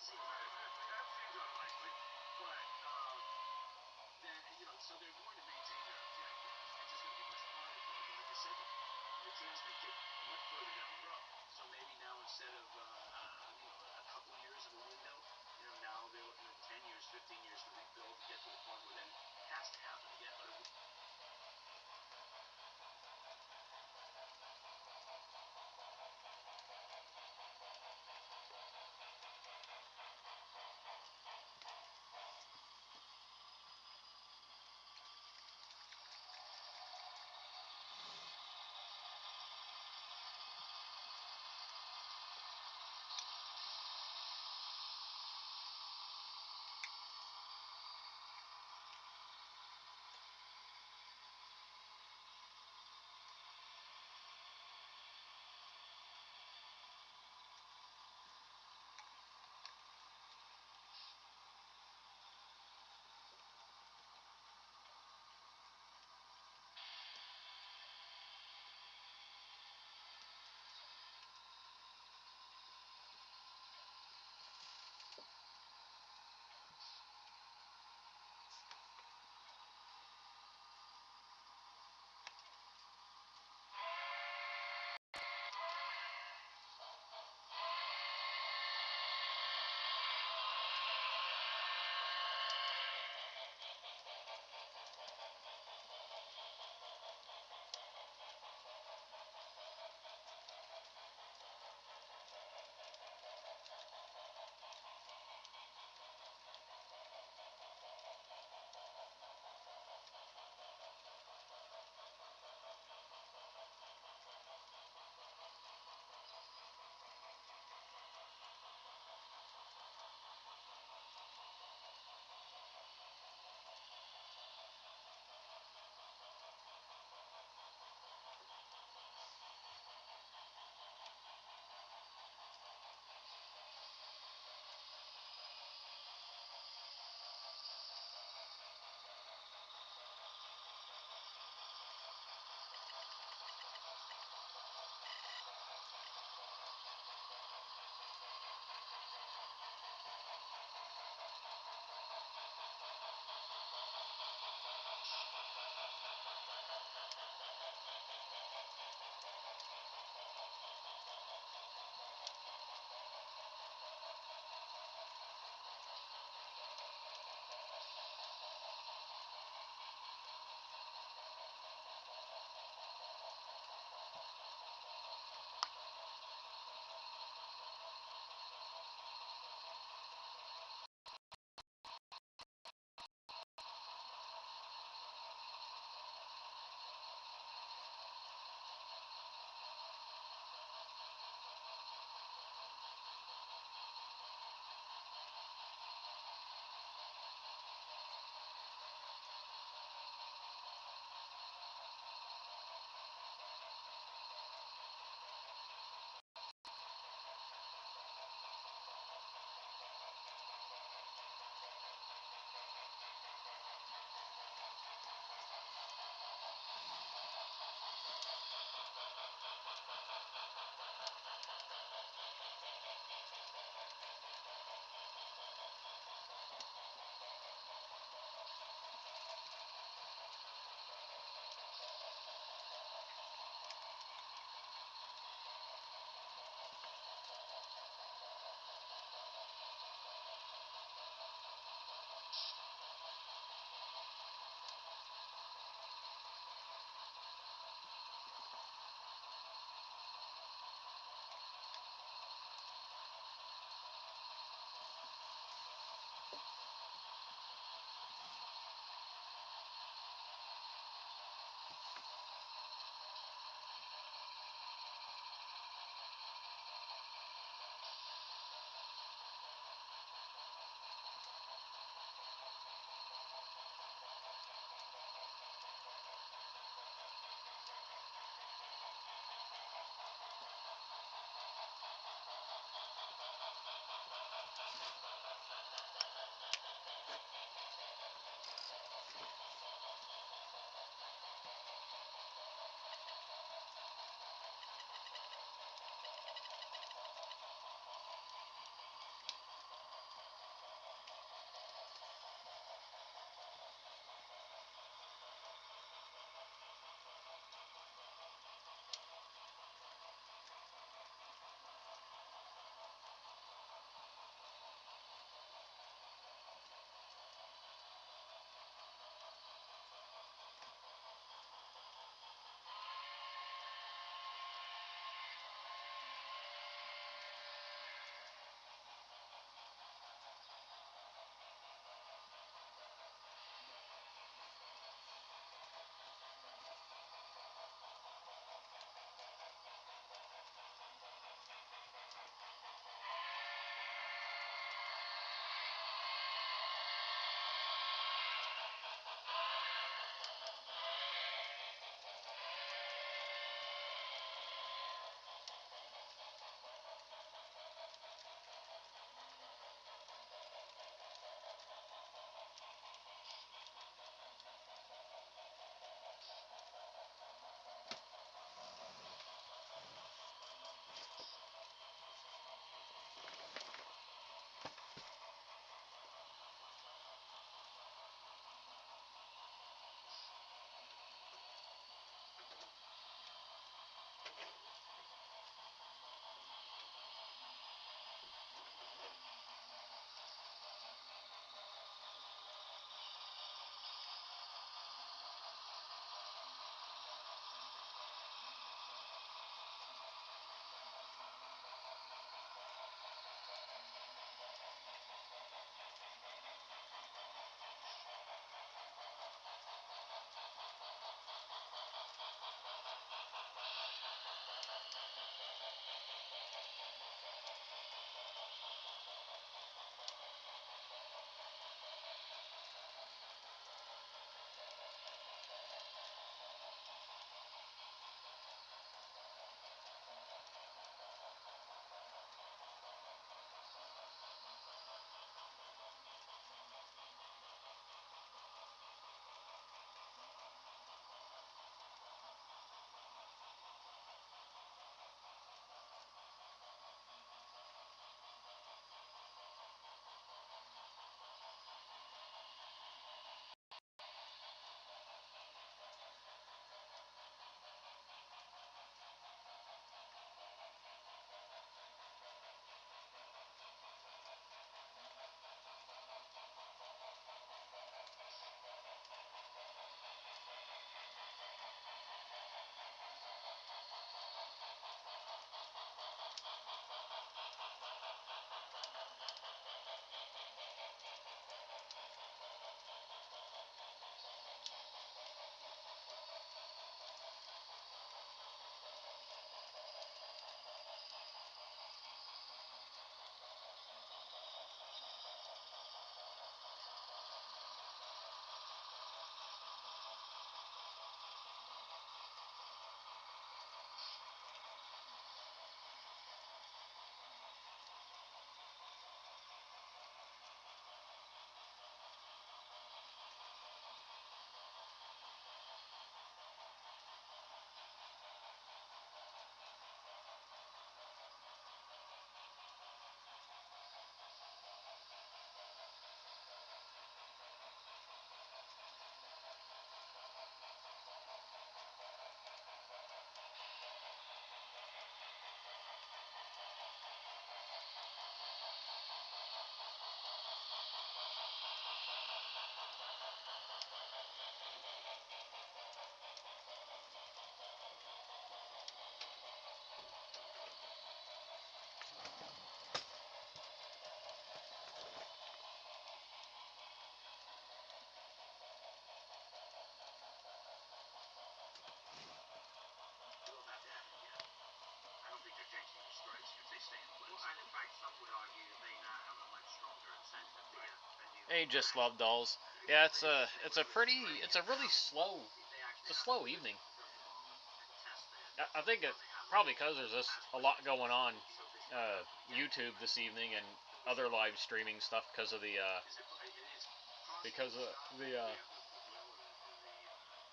That seems unlikely, but then so they're going to maintain their objective. It's just going to be much harder for them. And like I said, the train's going to get much further down the road. So maybe now instead of a couple years of a window, now they're looking at 10 years, 15 years to rebuild to get to a point where then it has to happen again. But it, Hey, just love dolls. Yeah, it's a really slow, it's a slow evening. I think it probably because there's just a lot going on, YouTube this evening and other live streaming stuff because of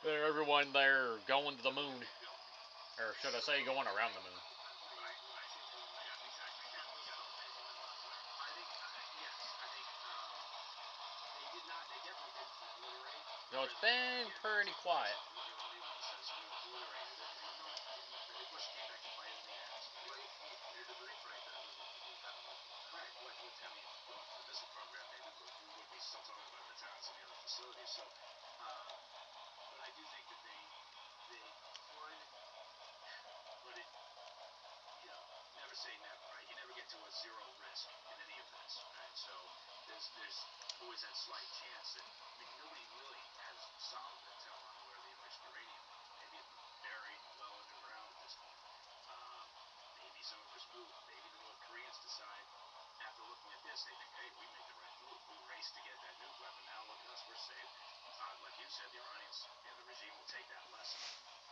everyone there going to the moon, or should I say, going around the moon. No, it's been pretty quiet. But I do think that they could, but it, never say never, right? You never get to a zero risk in any of this, right? So there's always that slight chance that, I mean, nobody really has solid intel on where the enriched uranium may be buried well underground at this point. Maybe some of us move. Maybe the North Koreans decide, after looking at this, they think, hey, we made the right move. We raced to get that nuke weapon. Now look at us, we're safe. Like you said, the Iranians, the regime will take that lesson.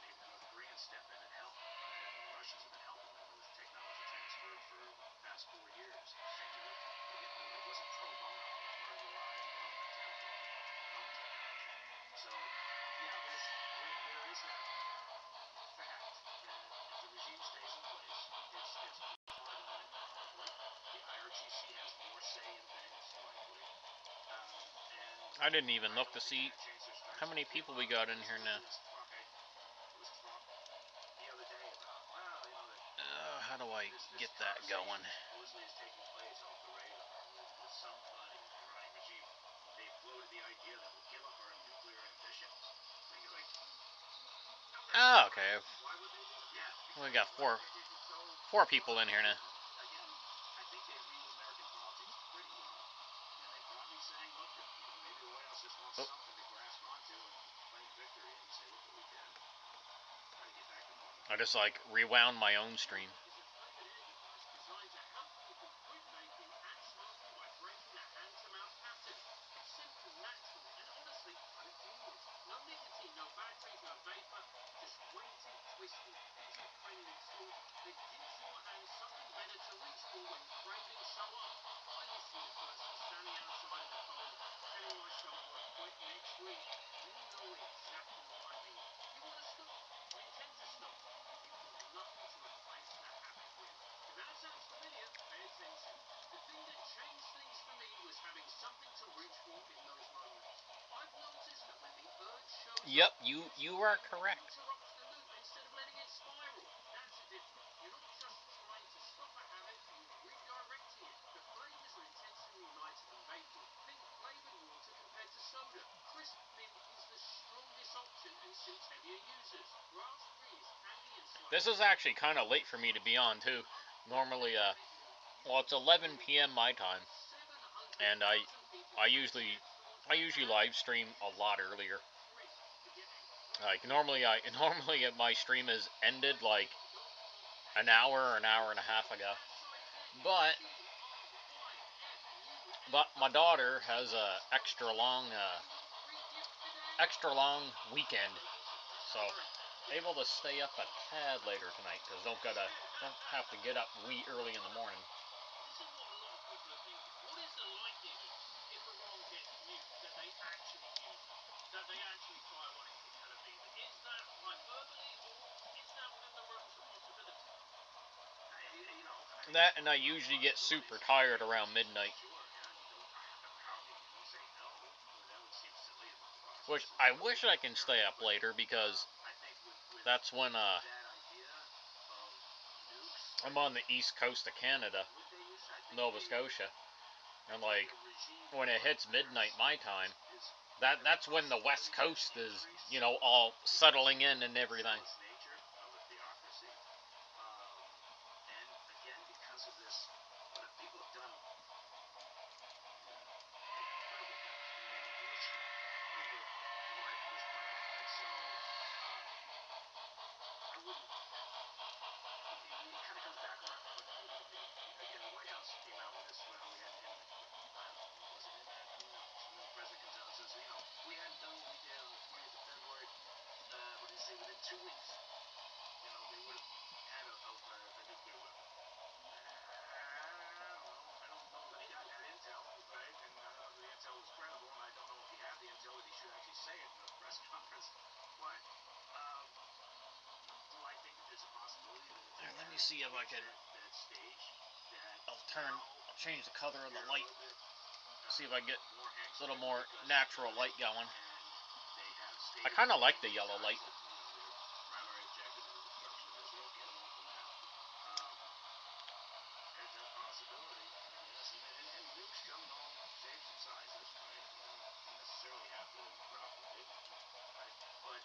Maybe the North Koreans step in and help. Right? The Russians have been helping them with technology transfer for the past 4 years. It wasn't pro-bono, it was part of the Iranian government to help them develop technology. So, yeah, there is that fact that if the regime stays in place, it's more hard line probably. The IRGC has more say in things likely. I didn't even I look don't to think they're see going to change their how strategy. many people we got in here now. There was talk the other day about, well, How do I this get that conversation going? supposedly is taking place off the radar with somebody in the Iranian regime. They floated the idea that we'll give up our nuclear ambitions. And you're like, no, that's Oh, why. okay. Why would they do that? Yeah, We got because so four people in here now. again, I think they read American politics pretty well, and they probably saying, look, maybe the White House just wants something to grasp onto and claim victory and say, look what we did. Try to get back to normal. I just like rewound my own stream. Is a private air device designed to help people quit vaping and smoking by breaking the hand-to-mouth pattern. Simple, natural, and honestly, kind of genius. No nicotine, no batteries, no vapor, just weighted, twisted, user-friendly tool that gives your hand something better to reach for when cravings show up. I used to be the person standing outside in the cold, telling myself I'd quit next week. You know exactly what I mean. You want to stop, you intend to stop, but you've got nothing to replace the habit with. If that sounds familiar, pay attention. The thing that changed things for me was having something to reach for in those moments. I've noticed that when the urge shows Yep, up, you are correct. interrupts the loop instead of letting it spiral. That's the difference. You're not just trying to stop a habit, you're redirecting it. The flavors are intentionally lighter than vaping. Think flavored water compared to soda. Crisp mint is the strongest option and suits heavier users. Raspberry is tangy and slightly. This is actually kind of late for me to be on too. Normally, well, it's 11 p.m. my time, and I usually live stream a lot earlier. Like normally my stream is ended like an hour and a half ago. But my daughter has a extra long weekend, so able to stay up a tad later tonight because don't have to get up wee early in the morning. This is what a lot of people are thinking. What is the likelihood, if Iran gets nuked, that they actually use it? That they actually fire one into Tel Aviv? Is that hyperbole, or is that within the realms of possibility? That, and I usually get super tired around midnight. Which I wish I can stay up later because that's when I'm on the east coast of Canada, Nova Scotia, and like when it hits midnight my time, that's when the west coast is, all settling in and everything. 2 weeks, they would have had a nuclear weapon. I don't know that he got that intel, right? And I don't know if the intel was credible, and I don't know if he had the intel that he should actually say it in the press conference. But do I think that there's a possibility that let me see if I can. that stage that I'll change the color of the light. See if I can get a little more natural light going. I kind of like the yellow light. Primary objective of the destruction of Israel, get them off the map. There's that possibility. And nukes come in all shapes and sizes, right? You don't necessarily have to drop the big one, right? But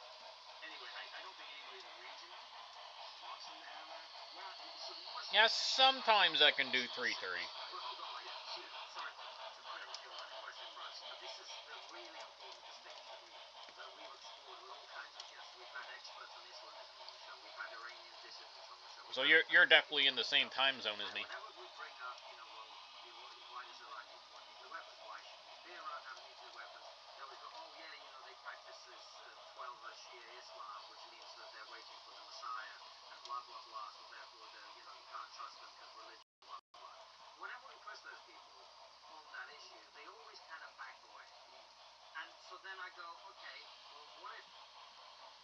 anyway, I don't think anybody in the region wants them to have that. Yeah, sometimes I can do 330. Sorry to clarify your line of question, Russ, but this is the really important distinction that we've explored with all kinds of guests. We've had experts on Islamism on the show. We've had Iranian dissidents on the show. So you're definitely in the same time zone as me. Whenever we bring up, why does Iran want nuclear weapons? Why should Iran have nuclear weapons? They always go, oh yeah, they practice this 12 Shia Islam, which means that they're waiting for the Messiah, and blah blah blah. So therefore, you can't trust them because religion. Blah blah blah. Whenever we press those people on that issue, they always kind of back away. And so then I go, okay, well, what if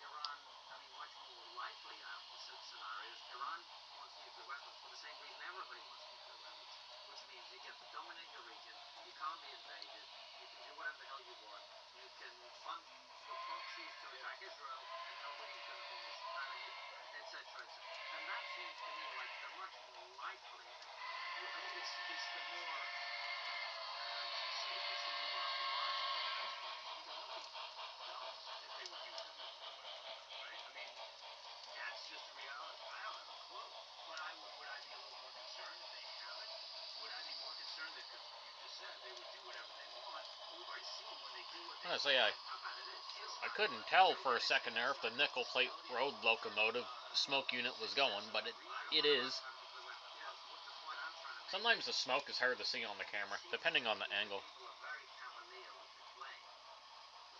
Iran, much more likely out the scenarios, Iran wants nuclear weapons for the same reason everybody wants nuclear weapons, which means you get to dominate your region, you can't be invaded, you can do whatever the hell you want, you can fund your proxies to attack Israel, and nobody's going to hold us, etc., etc. And that seems to me like the much more likely, it's the more, it's the more logical explanation, because nobody knows if they would use a nuclear weapon, right? That's just the reality. I don't have a clue. But would I be a little more concerned if they have it? Would I be more concerned that, because you just said they would do whatever they want? Well, we've already seen when they do what they want, how bad it is. I couldn't tell for a second there if the nickel plate road locomotive smoke unit was going, but it is. Sometimes the smoke is hard to see on the camera, depending on the angle. People are very cavalier with the claim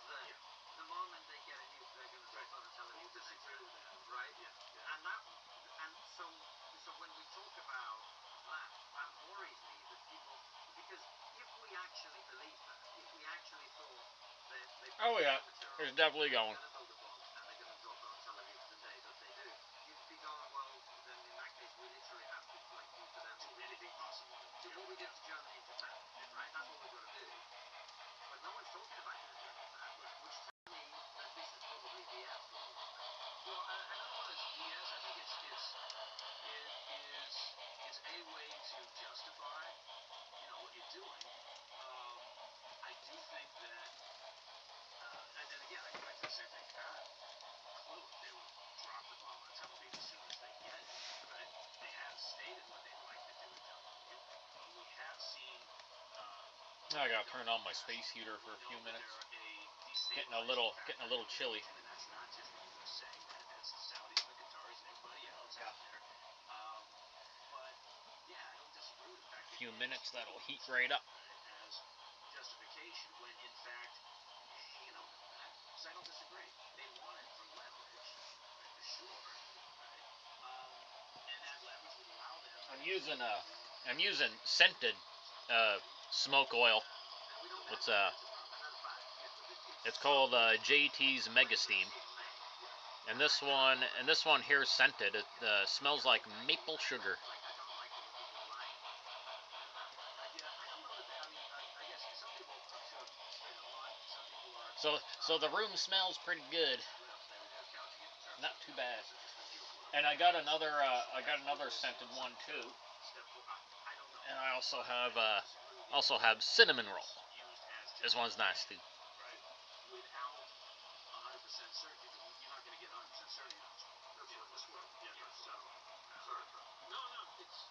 that the moment they get a nuke, they're going to drop on the television. We'll disagree with that, right? Yeah. And so when we talk about that worries me that people, because if we actually believe that, if we actually thought that they oh yeah, it's definitely going. They're going to build a bomb and they're going to drop it on television the day that they do, you'd be going, well, then in that case we literally have to do to them anything possible. Do what we did to Germany and Japan, right? That's what we've got to do. But no one's talking about doing that, which tells me that this is probably BS. Well, I don't know if it's BS. I think it's a way to justify, what you're doing. I do think that, and again, I go back to the same thing. I have a clue if they would drop the bomb on television as soon as they get it, right? They have stated what they'd like to do with television, but we have seen. I gotta turn on my space heater for a few minutes. Getting a little chilly. And that's not just the U.S. saying that. That's the Saudis and the Qataris and everybody else out there. But yeah, I don't disagree with the fact that A few minutes, that'll heat right up. As justification, when in fact, because I don't disagree. They want it for leverage, right? For sure, right? And that leverage would allow them. I'm using scented smoke oil. It's called JT's Mega Steam. And this one here is scented. It smells like maple sugar. So the room smells pretty good. Not too bad. And I got another scented one too. And I also have cinnamon roll. This one's nice too. Without 100% certainty, you're not going to get 100% certainty on this world. No, it's.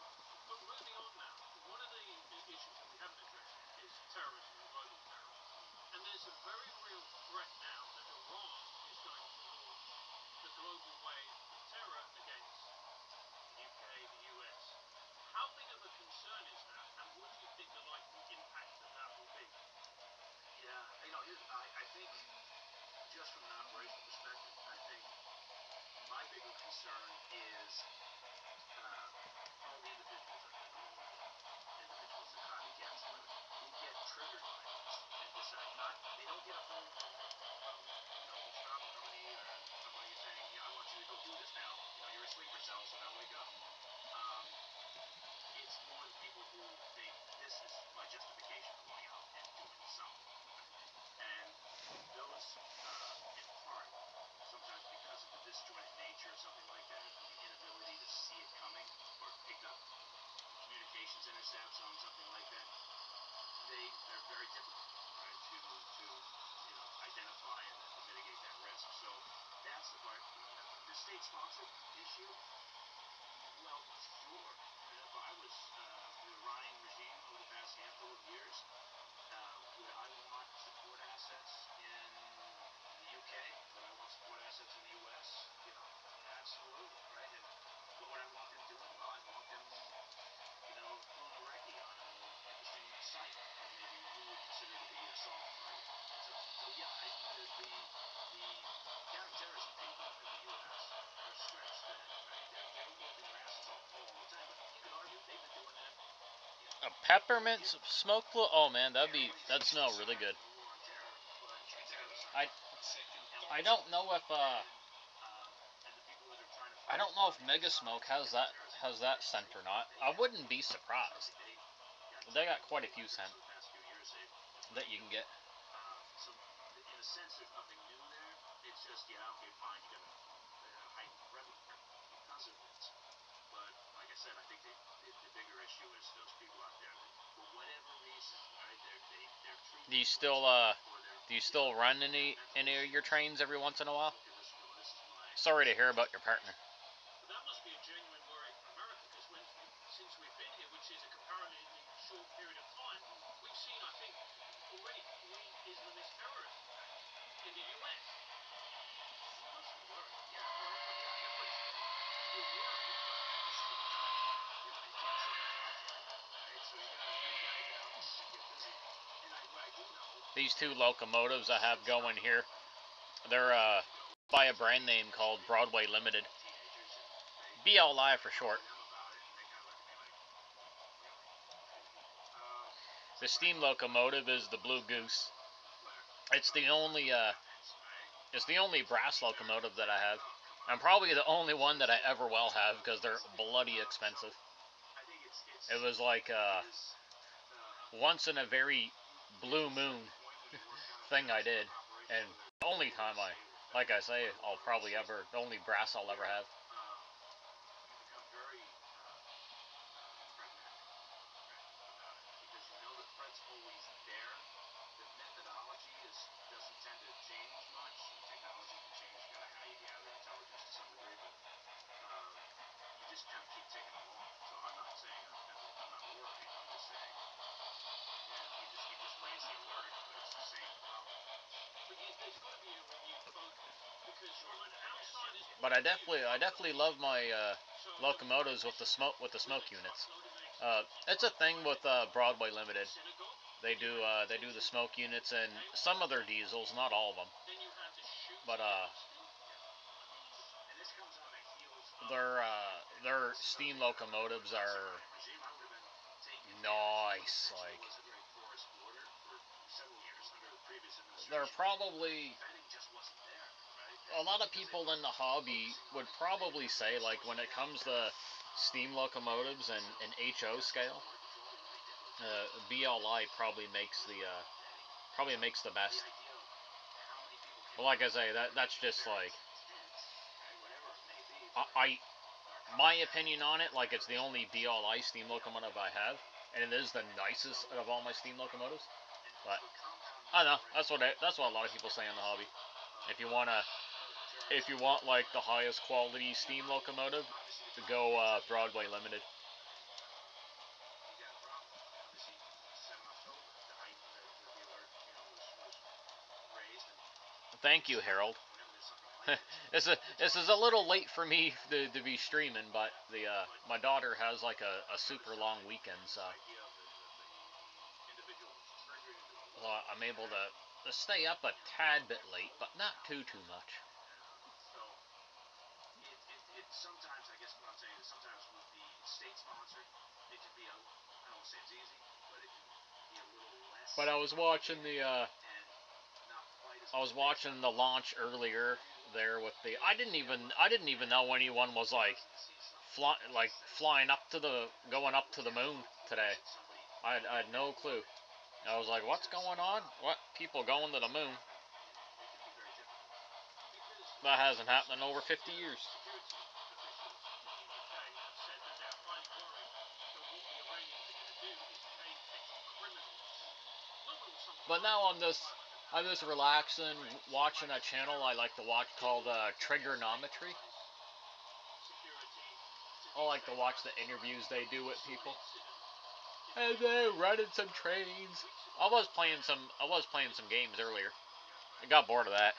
But moving on now, one of the issues that we haven't addressed is terrorism and global terrorism. And there's a very real threat now that Iran is going to launch the global wave of terror against the UK, the US. How big of a concern is that, and what do you think the likely impact of that will be? Yeah, I think just from an operational perspective, I think my bigger concern is all the individuals out there, number one, individuals that drive a gas limit, who get triggered by this and decide not, they don't get a phone call from, each travel company or somebody saying, yeah, I want you to go do this now. You're a sleeper cell, so now wake up. It's more the people who think this is my justification for going out and doing something. And those, in part, sometimes because of the disjointed nature or something like that, or the inability to see it coming or pick up communications intercepts on something like that, they're very difficult, right, to identify and to mitigate that risk. So that's the part. The state-sponsored issue, well, sure. If I was the Ryan regime over the past handful of years, would I want support assets in the UK? Would I want support assets in the US? Absolutely, right? And what would I want them doing? Well, I'd want them, doing a recce on an interesting site that maybe we would consider to be a soft target. So yeah, the counterterrorism people in the US are stretched thin, right? They're working their asses off all the time, but you could argue they've been doing that. A peppermint smoke glue? Oh man, that'd smell really good. I don't know if I don't know if Mega Smoke has that scent or not. I wouldn't be surprised. They got quite a few scents that you can get. So in a sense, there's nothing new there. It's just, okay, fine, you got a heightened prevalence because of this. But like I said, I think the bigger issue is those people out there that, for whatever reason, right, they're true. Do you still run any of your trains every once in a while? Sorry to hear about your partner. But that must be a genuine worry for America, because since we've been here, which is a comparatively short period of time, we've seen, I think, already 3 Islamist terrorist attacks in the US. You must be worried. Yeah, well, yeah, you're worried, but at the same time, you can't sit on the couch, right? So you gotta get out and get busy. And what I do know, These 2 locomotives I have going here, they're by a brand name called Broadway Limited. BLI for short. The steam locomotive is the Blue Goose. It's the only brass locomotive that I have. I'm probably the only one that I ever will have, because they're bloody expensive. It was like once in a very blue moon thing I did, and the only time like I say, the only brass I'll ever have. always there. The methodology doesn't tend to change much. Technology can change kind of how you gather intelligence to some degree, but you just kind of keep ticking along. So I'm not saying I'm not worried. I'm just saying, you just raise the alert, but it's the same problem. But there's got to be a renewed focus, because from an outsider's point. But I definitely love my locomotives with the smoke units. It's a thing with Broadway Limited. They do the smoke units and some of their diesels, not all of them. But their steam locomotives are nice. Like, they're probably, a lot of people in the hobby would probably say, like, when it comes to steam locomotives and HO scale, BLI probably makes the best. Well, like I say, that's just like, my opinion on it. Like, it's the only BLI steam locomotive I have, and it is the nicest out of all my steam locomotives. But I don't know. That's what a lot of people say in the hobby. If you want like the highest quality steam locomotive, to go Broadway Limited. Thank you, Harold. This is a little late for me to be streaming, but my daughter has like a super long weekend, so I'm able to stay up a tad bit late, but not too much. But I was watching the launch earlier there with the. I didn't even know anyone was like flying up to the going up to the moon today. I had no clue. I was like, what's going on? What people going to the moon? That hasn't happened in over 50 years. But now I'm just relaxing, watching a channel I like to watch called Trigonometry. I like to watch the interviews they do with people. And they're running some trains. I was playing some games earlier. I got bored of that.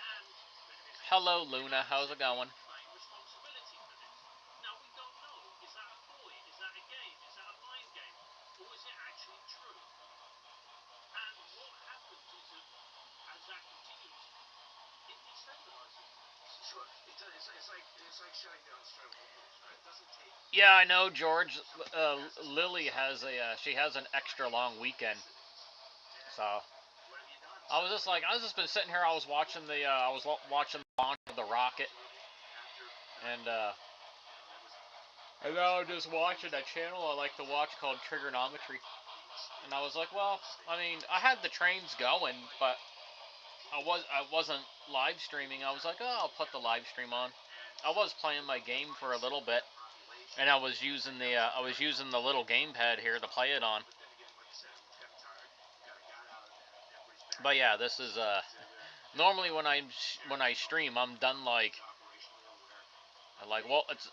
Hello, Luna. How's it going? Yeah, I know, George. Lily has she has an extra long weekend, so I was just been sitting here. I was watching watching the launch of the rocket, and now I'm just watching a channel I like to watch called Trigonometry. And I was like, well, I mean, I had the trains going, but I wasn't live streaming. I was like, oh, I'll put the live stream on. I was playing my game for a little bit, and I was using the little gamepad here to play it on. But yeah, this is normally when I stream, I'm done well,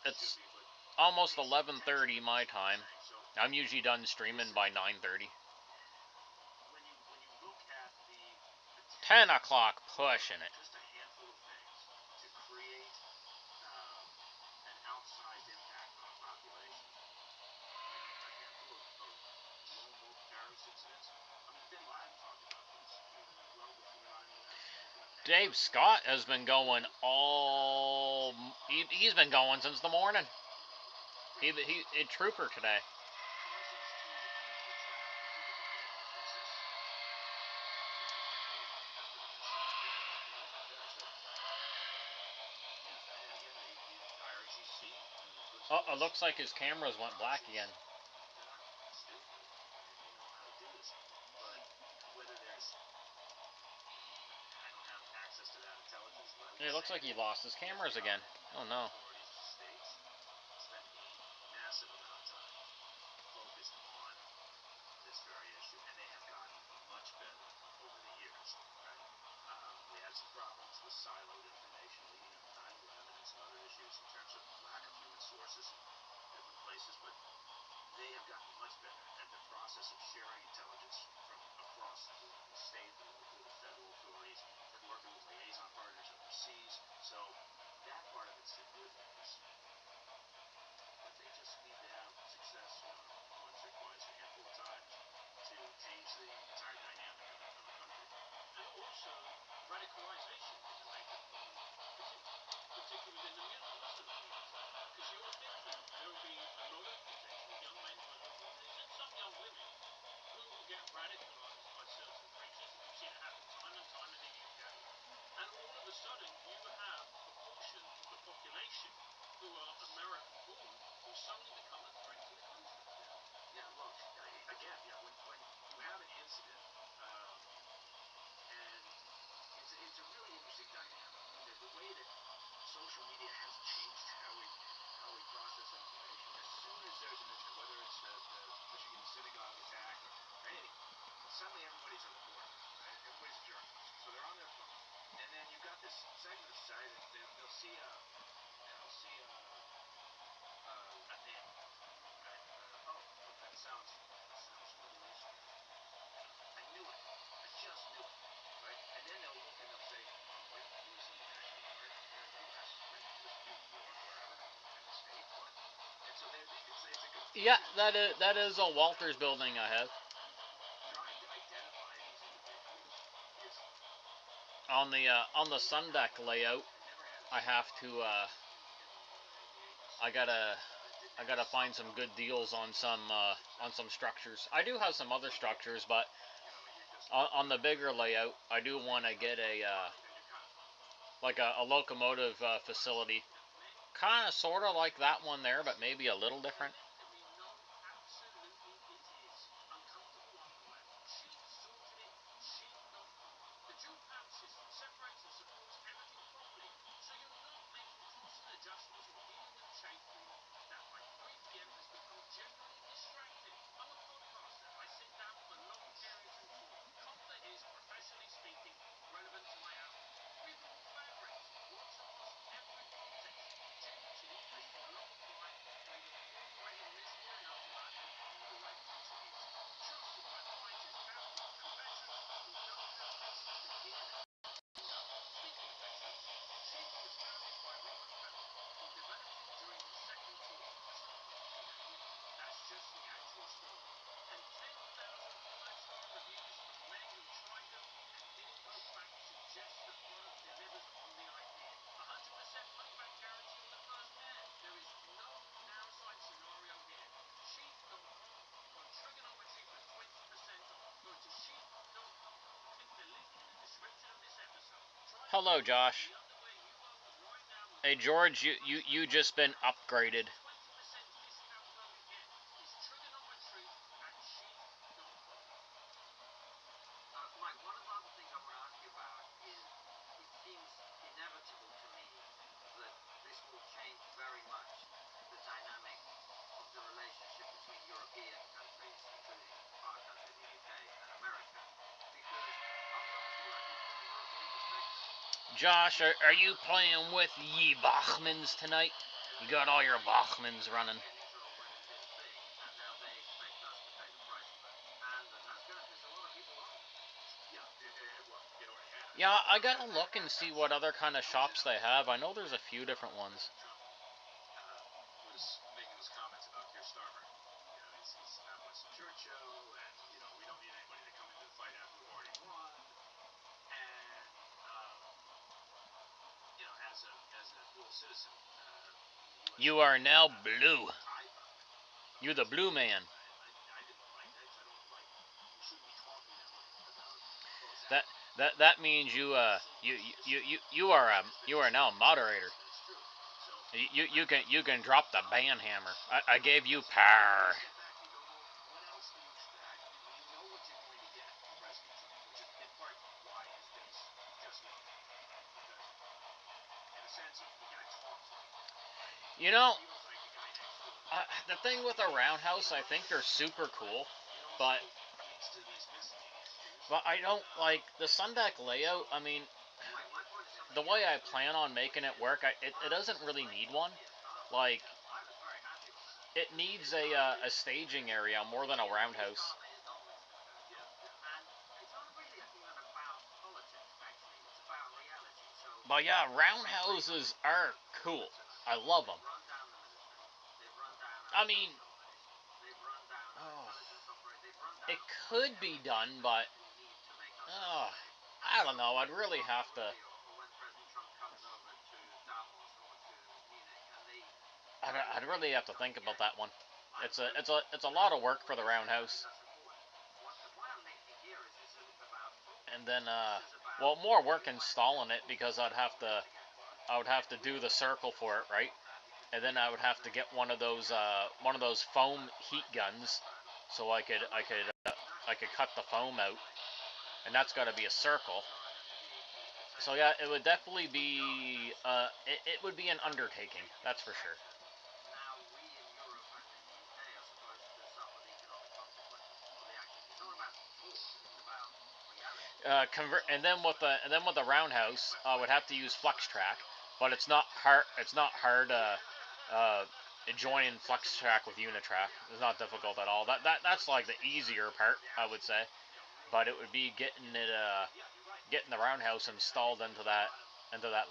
it's almost 11:30 my time. I'm usually done streaming by 9:30. 10 o'clock pushing it. Dave Scott has been going he's been going since the morning. He a trooper today. Oh, it looks like his cameras went black again. It looks like he lost his cameras again. Oh no. Yeah, that is a Walters building I have. On the sun deck layout, I have to I gotta find some good deals on some structures. I do have some other structures, but On the bigger layout, I do want to get a like a locomotive facility, kind of sort of like that one there, but maybe a little different. Hello, Josh. Hey, George, you just been upgraded. Mike, one of the other things I want to ask you about is it seems inevitable to me that this will change very much the dynamic of the relationship between European countries, including our country, the UK, and America. Because I'll be honest with you, I think from a European perspective, Josh, are you playing with ye Bachmans tonight? You got all your Bachmans running. Israel went and did a thing, and now they expect us to pay the price for it. And that's going to piss a lot of people off. Yeah, well, it already has. Yeah, I gotta look and see what other kind of shops they have. I know there's a few different ones. Was making those comments about Keir Starmer. He's now Winston Churchill, and we don't need anybody to come into the fight after we've already won. And as a dual citizen, You are now blue. You're the blue man. I didn't like that because I don't like. We shouldn't be talking about That means you are now a moderator. You can drop the ban hammer. I gave you power. You know, the thing with a roundhouse, I think they're super cool, but I don't like the Sundeck layout. I mean, the way I plan on making it work, it doesn't really need one. Like, it needs a staging area more than a roundhouse. But yeah, roundhouses are cool. I love them. I mean, it could be done, but I don't know. I'd really have to. I'd really have to think about that one. It's a lot of work for the roundhouse. And then well, more work installing it because I would have to do the circle for it, right? And then I would have to get one of those foam heat guns, so I could cut the foam out, and that's got to be a circle. So yeah, it would definitely be it would be an undertaking, that's for sure. And then with the roundhouse, I would have to use flex track, but it's not hard. It's not hard joining flex track with Unitrack. It's not difficult at all. That's like the easier part, I would say. But it would be getting the roundhouse installed into that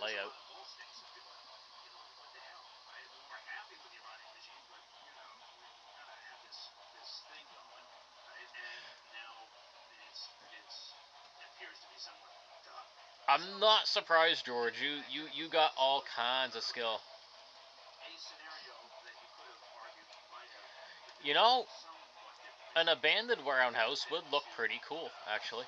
layout. I'm not surprised, George. You got all kinds of skill. You know, an abandoned roundhouse would look pretty cool, actually.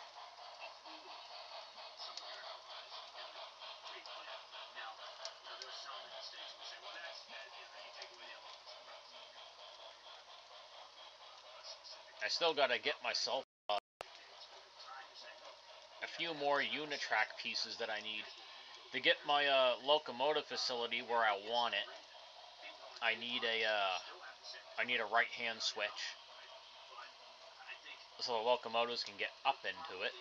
I still gotta get myself a few more Unitrack pieces that I need to get my locomotive facility where I want it. I need a right-hand switch so the locomotives can get up into it.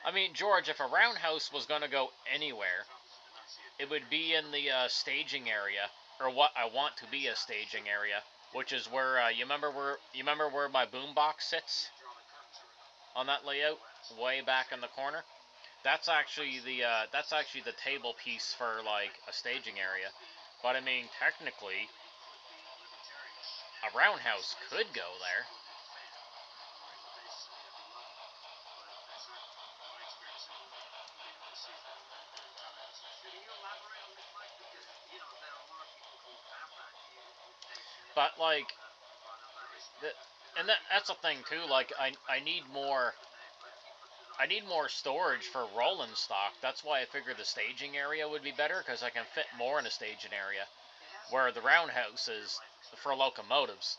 I mean, George, if a roundhouse was going to go anywhere, it would be in the staging area, or what I want to be a staging area, which is where you remember where my boombox sits on that layout, way back in the corner. That's actually the table piece for like a staging area. But I mean, technically, a roundhouse could go there. But like, that's a thing too. Like, I need more storage for rolling stock. That's why I figured the staging area would be better, because I can fit more in a staging area, where the roundhouse is for locomotives.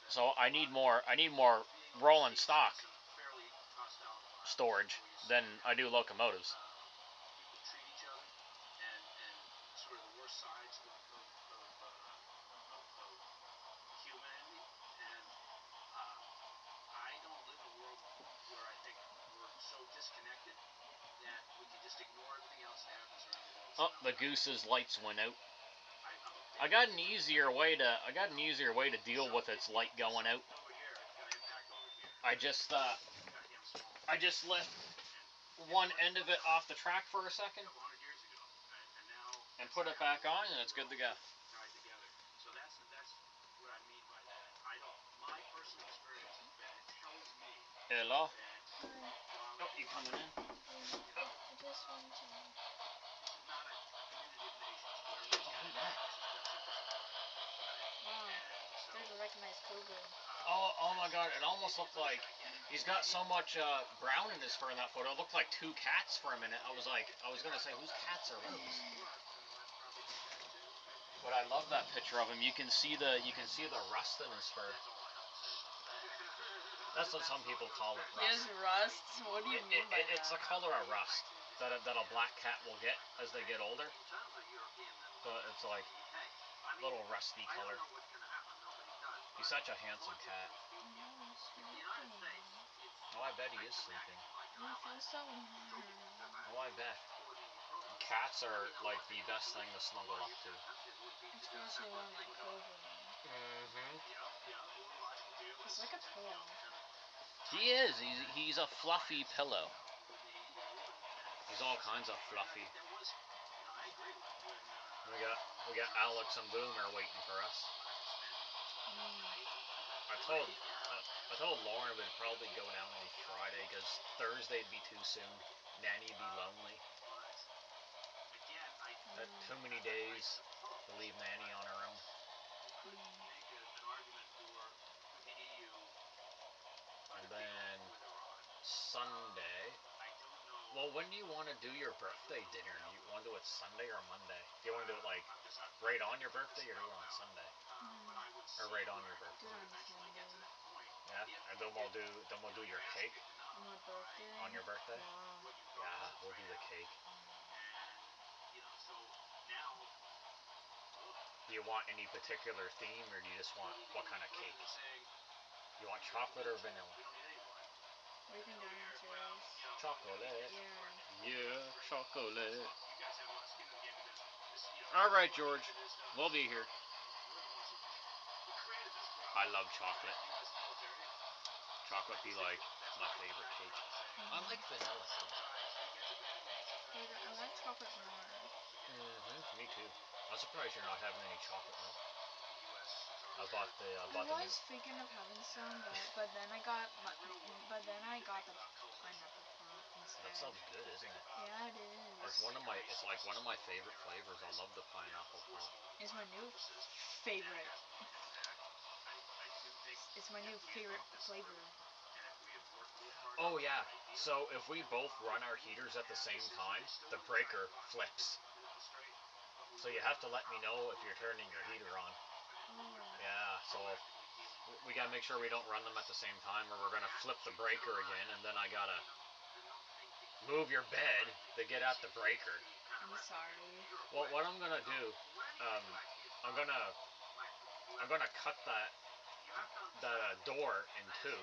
So I need more rolling stock storage than I do locomotives. Oh, the goose's lights went out. I got an easier way to deal with its light going out. I just lift one end of it off the track for a second and put it back on, and it's good to go. Hello? Oh, you coming in? I just want to know. Wow, there's a recognized cougar. Oh my god, it almost looked like he's got so much brown in his fur in that photo. It looked like two cats for a minute. I was gonna say, whose cats are those? But I love that picture of him. You can see the rust in his fur. That's what some people call it, rust. Yes, rust? What do you mean by that? It's a color of rust that a black cat will get as they get older. So it's like a little rusty color. He's such a handsome cat. Oh, I bet he is sleeping. I feel so. Oh, I bet. Cats are like the best thing to snuggle up to. Especially one like Cobra. It's like a pillow. He is. He's a fluffy pillow. He's all kinds of fluffy. We got Alex and Boomer waiting for us. I told Lauren we'd probably go down on Friday because Thursday'd be too soon. Nanny'd be lonely. Too many days to leave Nanny on her own. And then Sunday. Well, when do you want to do your birthday dinner? Do you want to do it Sunday or Monday? Do you want to do it like right on your birthday or do it on Sunday? Or right on your birthday? Yeah, and then we'll do your cake. On my birthday? On your birthday? Yeah, we'll do the cake. Do you want any particular theme, or do you just want what kind of cake? You want chocolate or vanilla? What do you think the answer is? Chocolate. Yeah, chocolate. Alright, George. We'll be here. I love chocolate. Chocolate be like my favorite cake. I like vanilla too. I like chocolate more. Me too. I'm surprised you're not having any chocolate milk. I bought the was thinking of having some, but then I got the pineapple instead. That sounds good, isn't it? Yeah, it is. It's like one of my favorite flavors. I love the pineapple part. It's my new favorite. It's my new favorite flavor. Oh yeah. So if we both run our heaters at the same time, the breaker flips. So you have to let me know if you're turning your heater on. Alright. Yeah, so we gotta make sure we don't run them at the same time, or we're gonna flip the breaker again, and then I gotta move your bed to get at the breaker. I'm sorry. Well, what I'm gonna do, I'm gonna cut that door in two,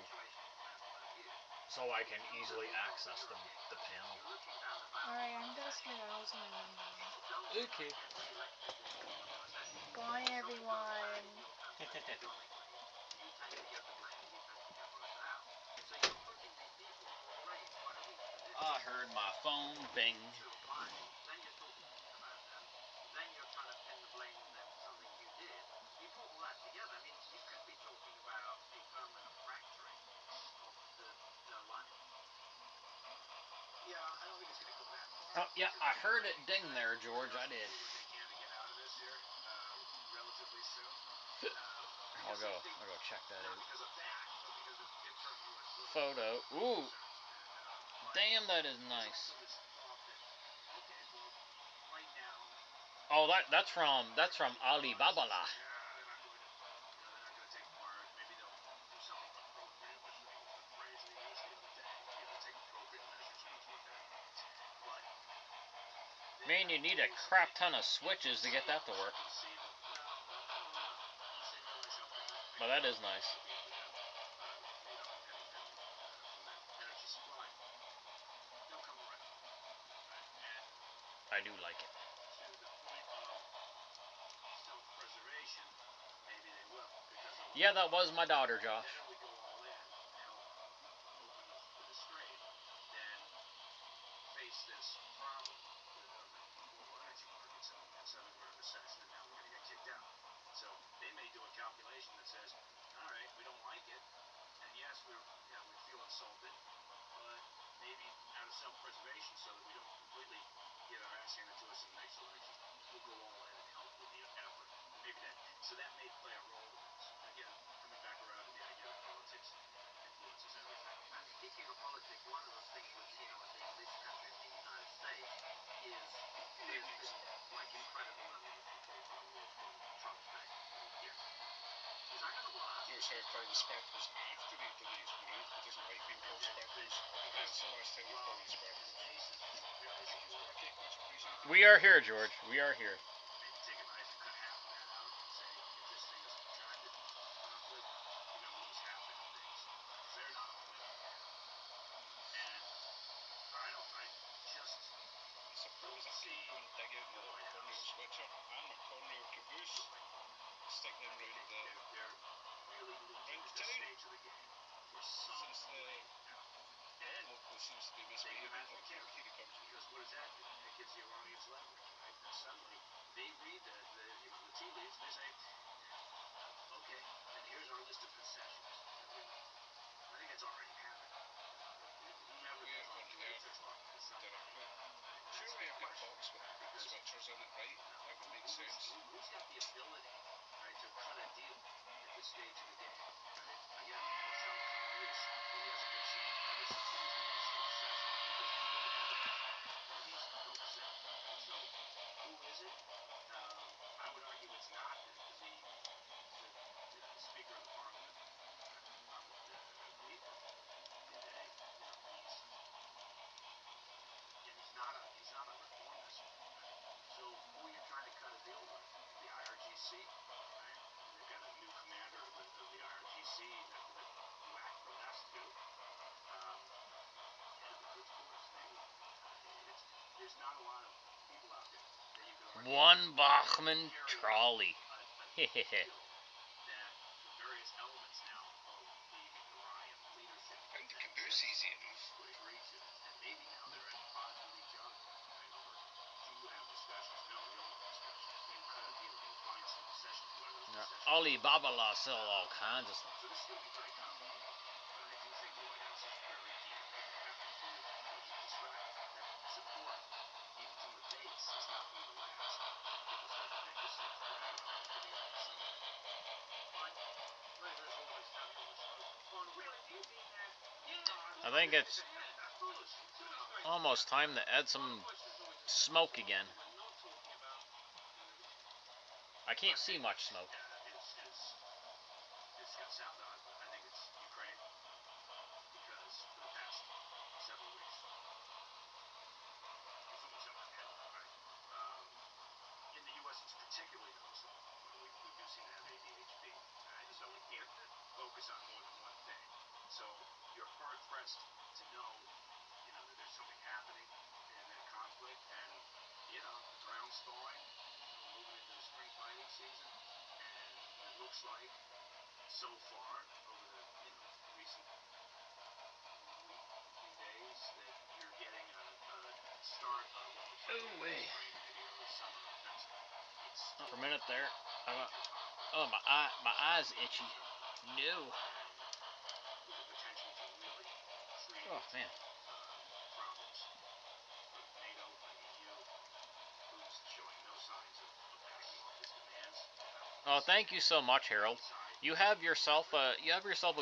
so I can easily access the panel. Alright, I'm gonna skedaddle to my room now. Okay. Bye, everyone. I heard my phone bing. Then you're trying to pin the blame on them for something you did. You put all that together. I mean, you could be talking about a permanent fracturing of the line. Yeah, I don't think it's going to go that far. Oh, yeah, I heard it ding there, George. I did. Relatively soon. I'll go check that out. Photo. Ooh. Damn, that is nice. Oh, that's from Alibaba. Man, you need a crap ton of switches to get that to work. But that is nice. I do like it. Yeah, that was my daughter, Josh. So they may do a calculation that says, all right, we don't like it, and yes, we feel insulted, but maybe out of self-preservation, so that we don't completely get our ass handed to us in the next election, we'll go all in and help with the effort. Maybe that may play a role in this. Again, coming back around to the idea that politics influences everything. Speaking of politics, one of the things we've seen in this country, in the United States, is there's been like incredible level of support for the war from Trump's day. Yes. Is that going to last? No, sir, called the Spartans after he donates money. He doesn't like being called Spartans. That's the last time we called him Spartans. Thank you, Sparky. Much appreciated. We are here, George. We are here. Maybe take a knife and cut half of that out and say, if this thing is protracted conflict, you're going to lose half the things. Because they're not all in. And I just I suppose I could go and dig out my little cornrow switcher and my cornrow caboose, stick them round the really losing the this town. stage of the game. Since the local seems to be misbehaving. Oh, here he comes. Because what does that do? It gives the Iranians leverage, right? And suddenly they read the tea leaves and they say, okay, and here's our list of concessions. I think it's already happened. Whomever We have the unheard politics are, it's not that are put. Surely I've got box with switchers in it, right? That would make sense. Who's got the ability, right, to cut a deal at this stage of the game? Right? Again, Sean Connery really hasn't been seen ever since he was in this succession. There's no evidence that he's coaxed it. So, who is it? I would argue it's not the Speaker of the Parliament. I would agree that today, he's not a reformist. Right? So who are you trying to cut a deal with? The IRGC, right? They've got a new commander of the IRGC that whacked the last two. And of course, there's not a lot of people out there that you can argue One Bachman trolley. that the various elements now of the Iranian leadership Found the caboose easy enough. would agree to. And maybe now they're at odds with each other. Right? Over, do you have discussions? No, we don't have discussions. You cut a deal, you find some concessions, whatever those concessions. Alibaba sell all kinds of stuff. So this is going to be very complicated. But I do think the White House is very keen to what you described. That support, even from the base, is not going to last. People start to think this thing's dragging on to the end of Sunday. But, pleasure as always, having you on the show. Fun. Really, do you mean that? Yeah. I think it's almost time to add some smoke again. I can't see much smoke. It's got south on it. I think it's Ukraine because for the past several weeks, it's almost up hill, right? In the U.S., it's particularly noticeable. We do seem to have ADHD. So we can't focus on more than one thing. So you're hard pressed to know, that there's something happening in that conflict, and the ground's thawing. We're moving into the spring fighting season, and it looks like so far over the recent week, few days, that you're getting a start of what looks like spring, maybe early summer offensive. For a minute there, oh my eye's itchy. No. With the potential to really create man. problems for NATO, for EU, who's showing no signs of backing off his demands. Oh, thank you so much, Harold. You have yourself a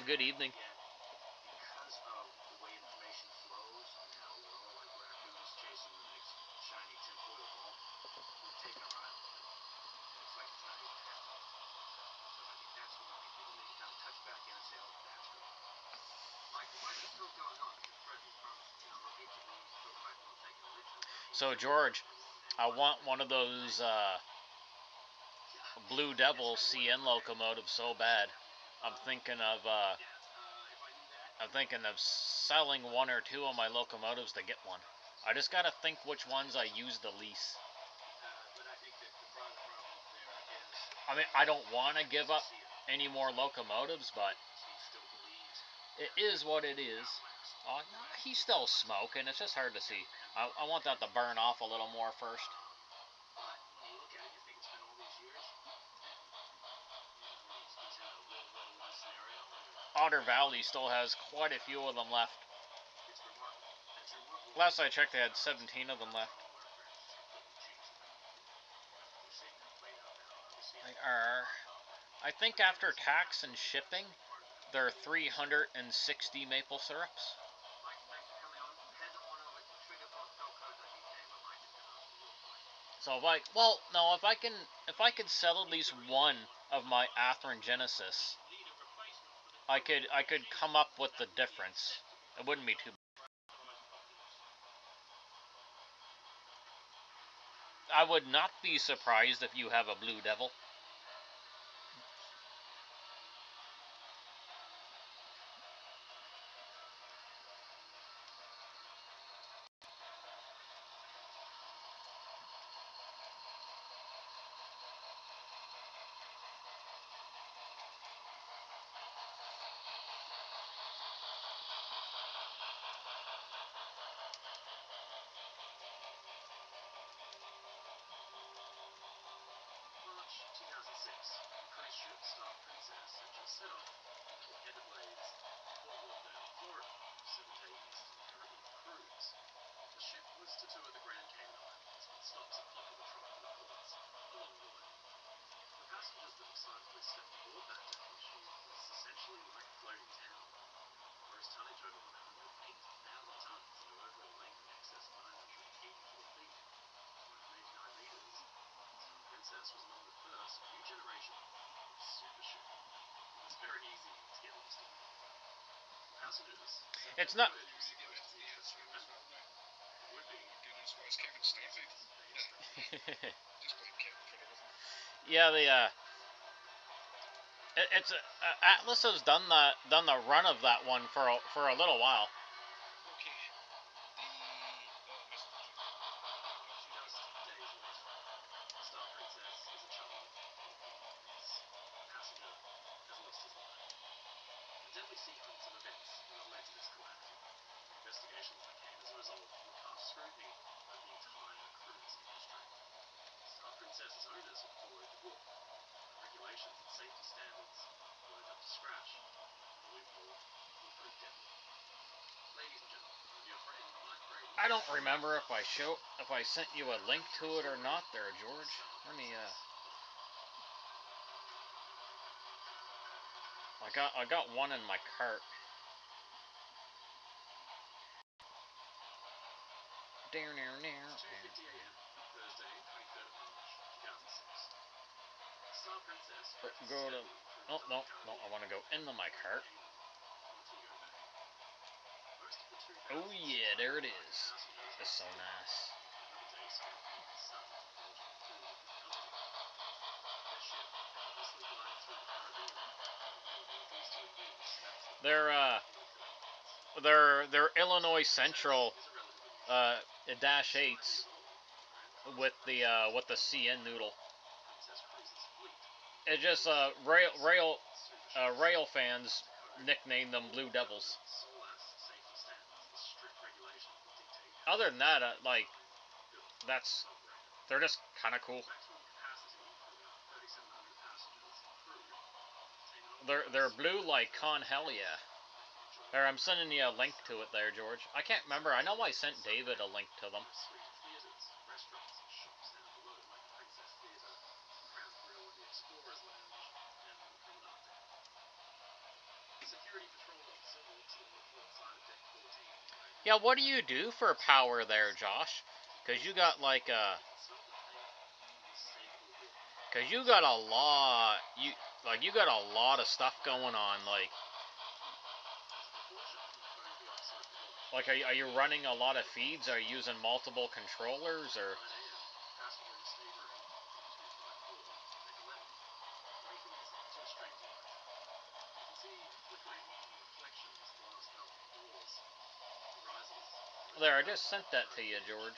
good evening. Because of the way information flows and how we're all like raccoons chasing the next shiny tinfoil ball, we've taken a run. And it's like it's not even happening. So I think that's one thing people need to kind of touch back in and say, oh, that's good. Michael, why is it still going on? Because the president promised, repeatedly to provide one thing originally. So, George, I want one of those Blue Devil CN locomotives so bad. I'm thinking of selling one or two of my locomotives to get one. I just gotta think which ones I use the least. But I think that the broader problem there is, I mean, I don't want to give up any more locomotives, but he still believes it is what it is. He's still smoking. It's just hard to see. I want that to burn off a little more first. But when you look at it, you think it's been all these years, and he's in a World War I scenario. Otter Valley still has quite a few of them left. It's remarkable. It's remarkable. Last I checked, they had 17 of them left. We're seeing that played out now, obviously. They are, I think after tax and shipping, they're 360 maple syrups. Mike, thanks for coming on. Head on over to triggerpod.co.uk where Mike is going to answer your questions. So if I could sell at least one of my Athearn Genesis, I could come up with the difference. It wouldn't be too bad. I would not be surprised if you have a Blue Devil. March 2006, cruise ship Star Princess had just set off for Everglades, Fort Lauderdale, Florida, 7 day Eastern Caribbean cruise. The ship was to tour the Grand Cayman Islands with stops at popular tropical ports along the way. The passengers that excitedly stepped aboard that day, she was essentially like a floating town. Gross tonnage over 108,000 tons and an overall length in excess of 984 feet, 289 meters. Princess was among the first new generation of super ship. It was very easy to get lost in. Passengers. It's not. It would be. That's why it's Kevin started. Just blame Kevin for everything. Yeah, Atlas has done the run of that one for a little while. Okay. Just days later, Star Princess is a child. Its passenger has lost his mind. A deadly sequence of events led to this calamity. Investigations that came as a result of past scrutiny of the entire cruise industry. Star Princess's owners had followed the book. Regulations and safety standards weren't up to scratch. The loophole would prove deadly. Ladies and gentlemen, your friend Mike Brady. I don't remember if I sent you a link to it or not there, George. Let me I got one in my cart. There. 2:50 a.m. Thursday, 23rd of March, 2006. Go to. Oh no, no! I want to go into my cart. Oh yeah, there it is. It's so nice. They're they're Illinois Central dash eights with the CN noodle. It just rail fans nickname them Blue Devils. Other than that, like that's they're just kind of cool. They're blue like con hell yeah. There, I'm sending you a link to it there, George. I can't remember. I know I sent David a link to them. Yeah, what do you do for power there, Josh? Cause you got like cause you got a lot you got a lot of stuff going on like are you running a lot of feeds? Are you using multiple controllers or? There, I just sent that to you, George.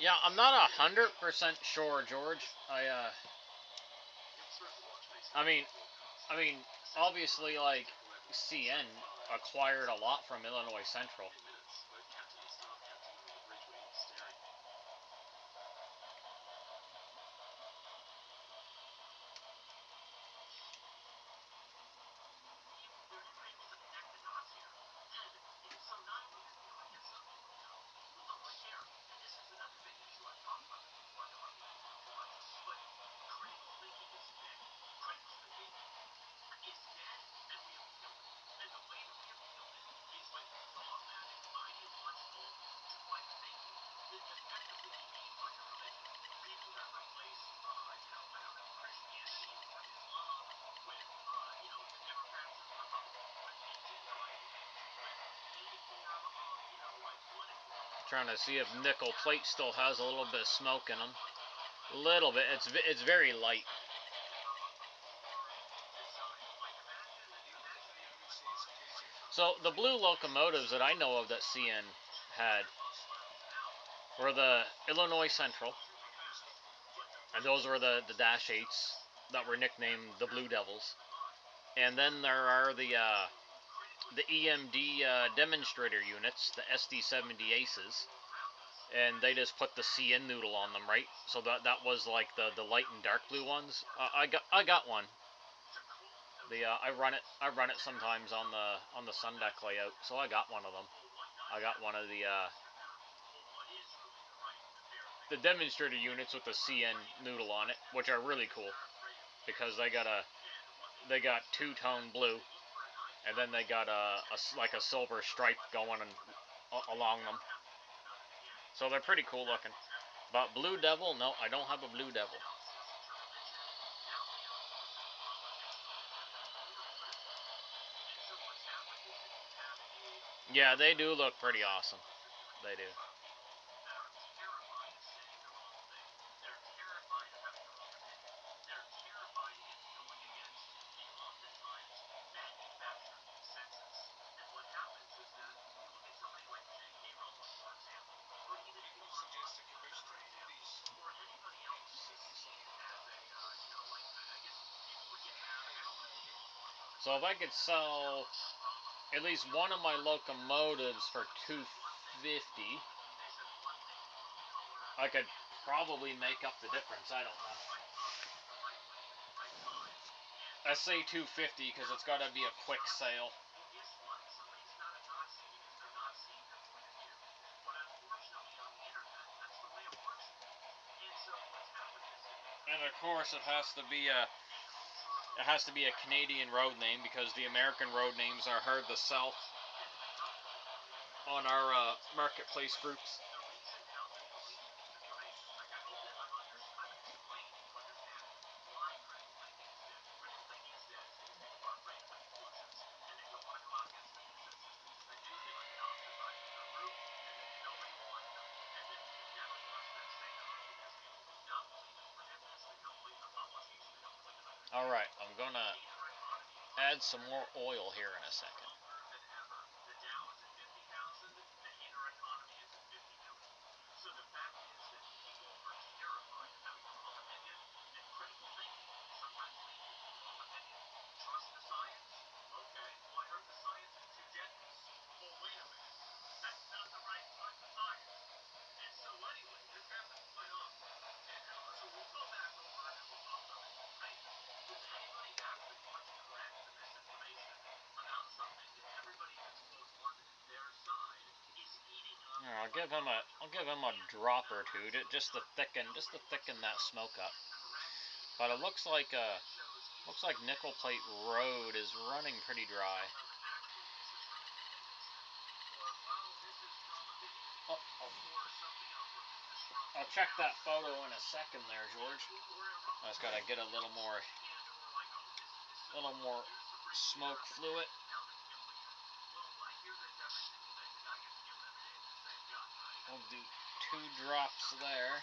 Yeah, I'm not 100% sure, George. I mean, I mean, obviously, like CN acquired a lot from Illinois Central. Trying to see if nickel plate still has a little bit of smoke in them. A little bit. It's very light. So the blue locomotives that I know of that CN had were the Illinois Central, and those were the Dash 8s that were nicknamed the Blue Devils. And then there are the EMD demonstrator units, the SD70 Aces, and they just put the CN noodle on them, right? So that was like the light and dark blue ones. I got one. I run it sometimes on the Sun Deck layout, so I got one of them. I got one of the demonstrator units with the CN noodle on it, which are really cool because they got two-tone blue, and then they got like a silver stripe going along them. So they're pretty cool looking. But Blue Devil, no, I don't have a Blue Devil. Yeah, they do look pretty awesome. They do. So if I could sell at least one of my locomotives for $250, I could probably make up the difference. I don't know. I say 250 because it's got to be a quick sale. And of course, it has to be a Canadian road name, because the American road names are hard to sell on our marketplace groups. Alright, I'm gonna add some more oil here in a second. I'll give him a drop or two just to thicken that smoke up. But it looks like Nickel Plate Road is running pretty dry. I'll check that photo in a second there, George. I just gotta get a little more smoke fluid. We'll do 2 drops there.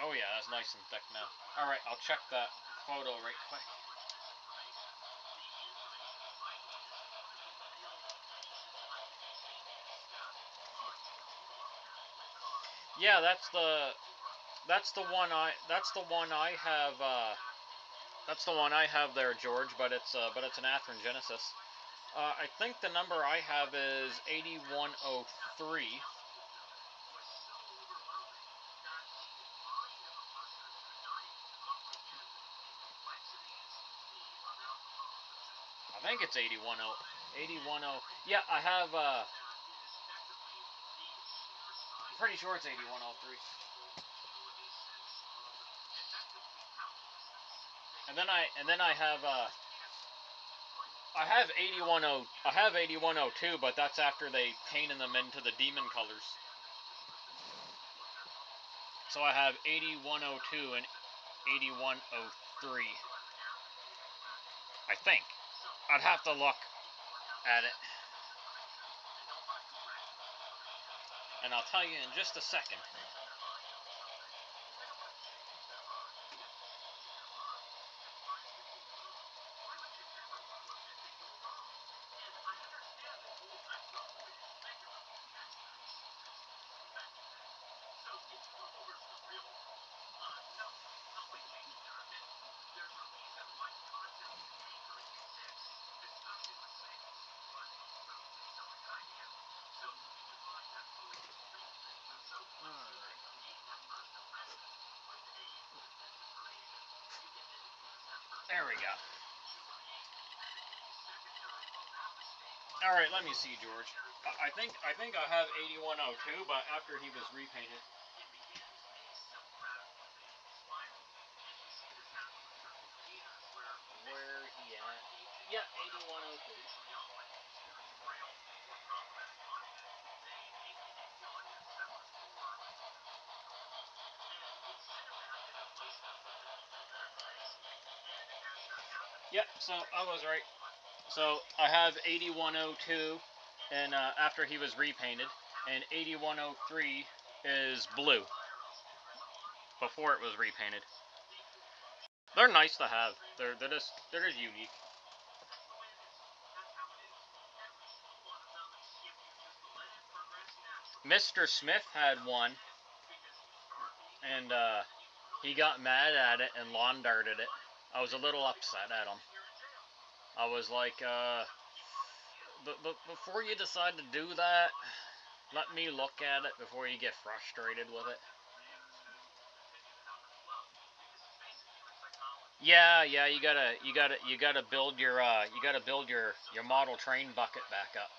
Oh yeah, that's nice and thick now. Alright, I'll check that photo right quick. Yeah, that's the one I have there, George, but it's an Athearn Genesis. I think the number I have is 8103. I think it's 8110. Yeah, I have pretty sure it's 8103. And then I have 8102, but that's after they painted them into the demon colors. So I have 8102 and 8103. I think. I'd have to look at it. And I'll tell you in just a second. There we go. All right, let me see, George. I think I have 8102, but after he was repainted. Where he at? Yeah, 8102. Yep, so I was right. So I have 8102, and after he was repainted, and 8103 is blue. Before it was repainted. They're nice to have. They're just unique. Mr. Smith had one, and he got mad at it and lawn darted it. I was a little upset at him. I was like, but before you decide to do that, let me look at it before you get frustrated with it. Yeah, you gotta build your model train bucket back up.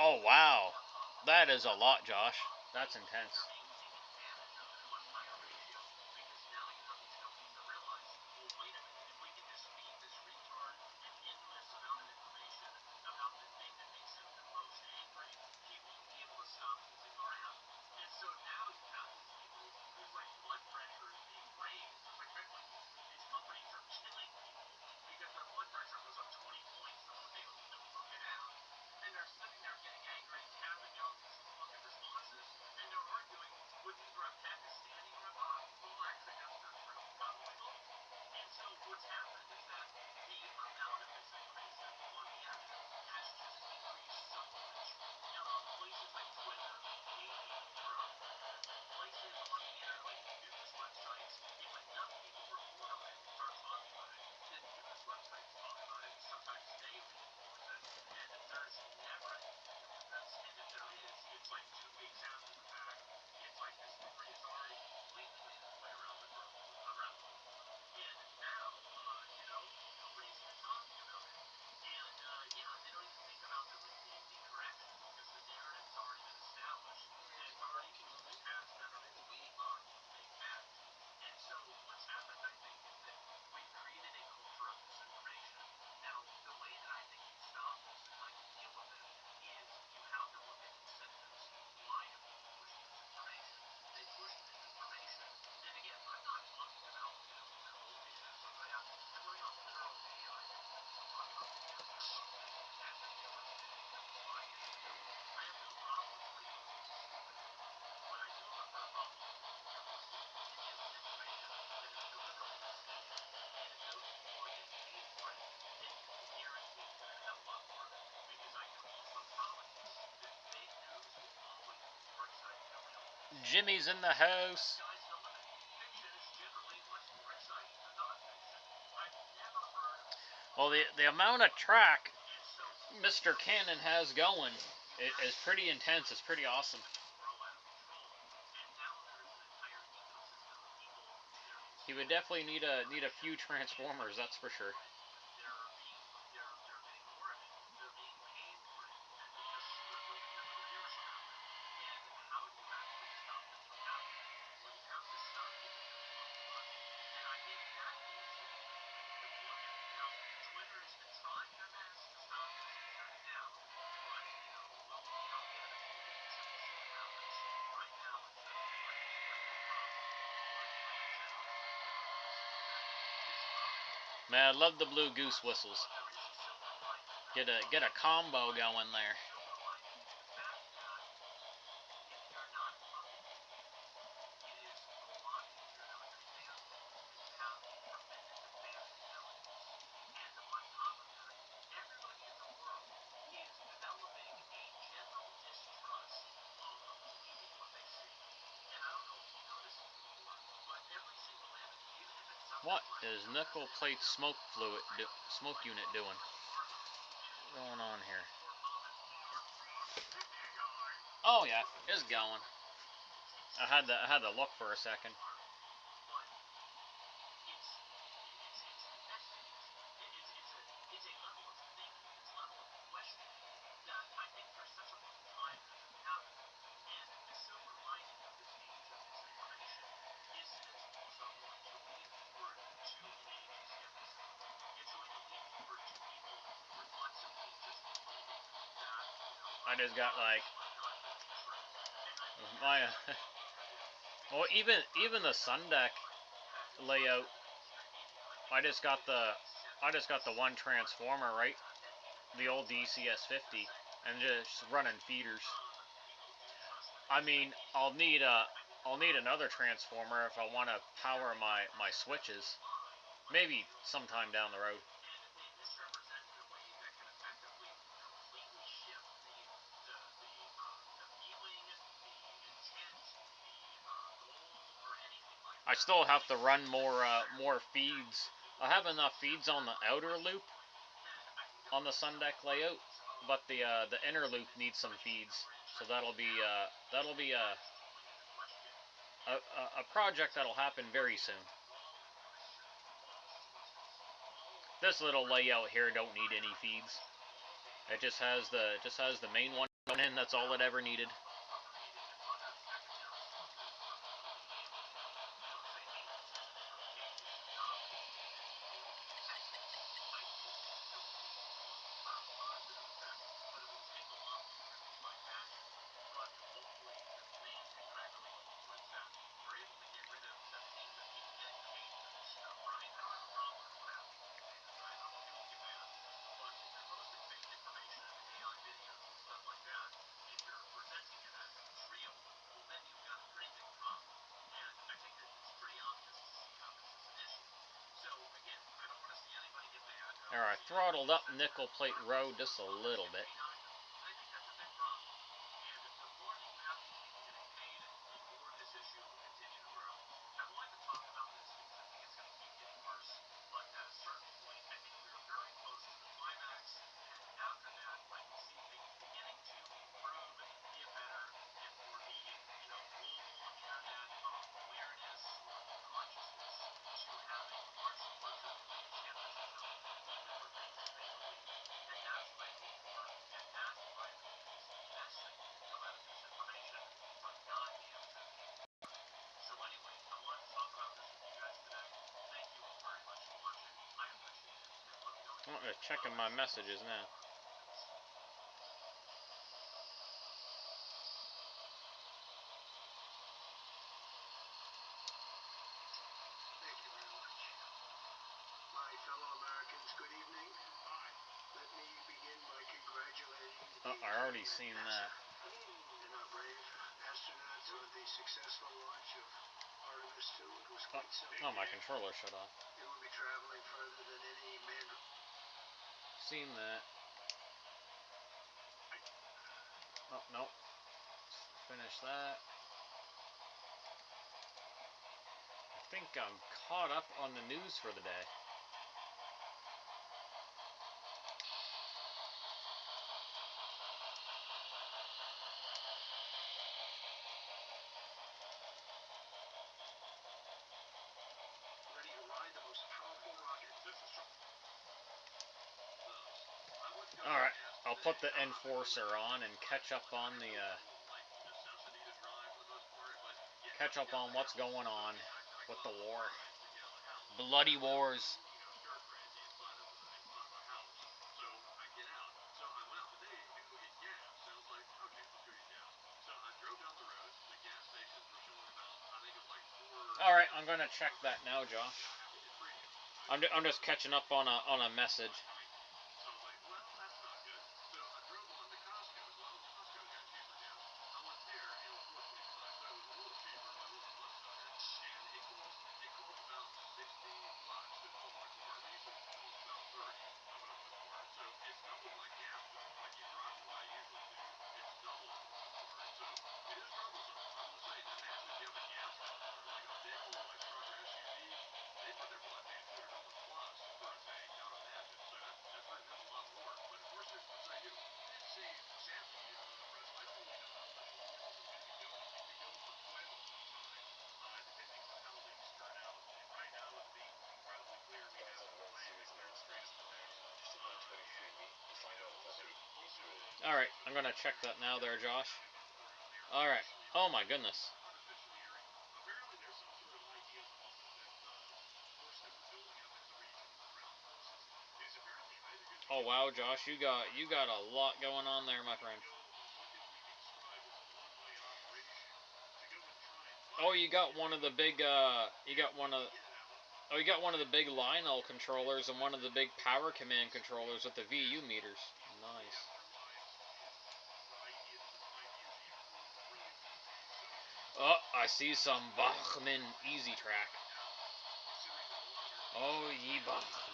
Oh wow, that is a lot, Josh. That's intense. Jimmy's in the house. Well, the amount of track Mr. Cannon has going is pretty intense. It's pretty awesome. He would definitely need a few transformers, that's for sure. Man, I love the blue goose whistles. Get a combo going there. What is nickel plate smoke unit doing? What's going on here? Oh yeah, it's going. I had to look for a second. I just got like my Well, even the sun deck layout, I just got the one transformer, right? The old DCS 50, and just running feeders. I mean, I'll need another transformer if I want to power my switches. Maybe sometime down the road. I still have to run more feeds. I have enough feeds on the outer loop on the sun deck layout, but the inner loop needs some feeds. So that'll be a project that'll happen very soon. This little layout here don't need any feeds. It just has the main one going in. That's all it ever needed. Alright, throttled up nickel plate road just a little bit. I'm checking my messages now. Thank you very much. My fellow Americans, good evening. Let me begin by congratulating I already seen that. and our brave astronauts on the successful launch of Artemis 2. It was quite something. Oh, my controller shut off. It will be traveling further than any man. Seen that. Oh, no. Finish that. I think I'm caught up on the news for the day. Ready to ride the most powerful rocket. Alright, I'll put the Enforcer on and catch up on the what's going on with the war. Bloody wars. Alright, I'm gonna check that now, Josh. I'm just catching up on a message. Alright, I'm gonna check that now there, Josh. Alright. Oh my goodness. Oh wow, Josh, you got a lot going on there, my friend. Oh, you got one of the big. You got one of. Oh, you got one of the big Lionel controllers and one of the big power command controllers with the VU meters. Nice. Oh, I see some Bachmann easy track. Oh, ye Bachmann.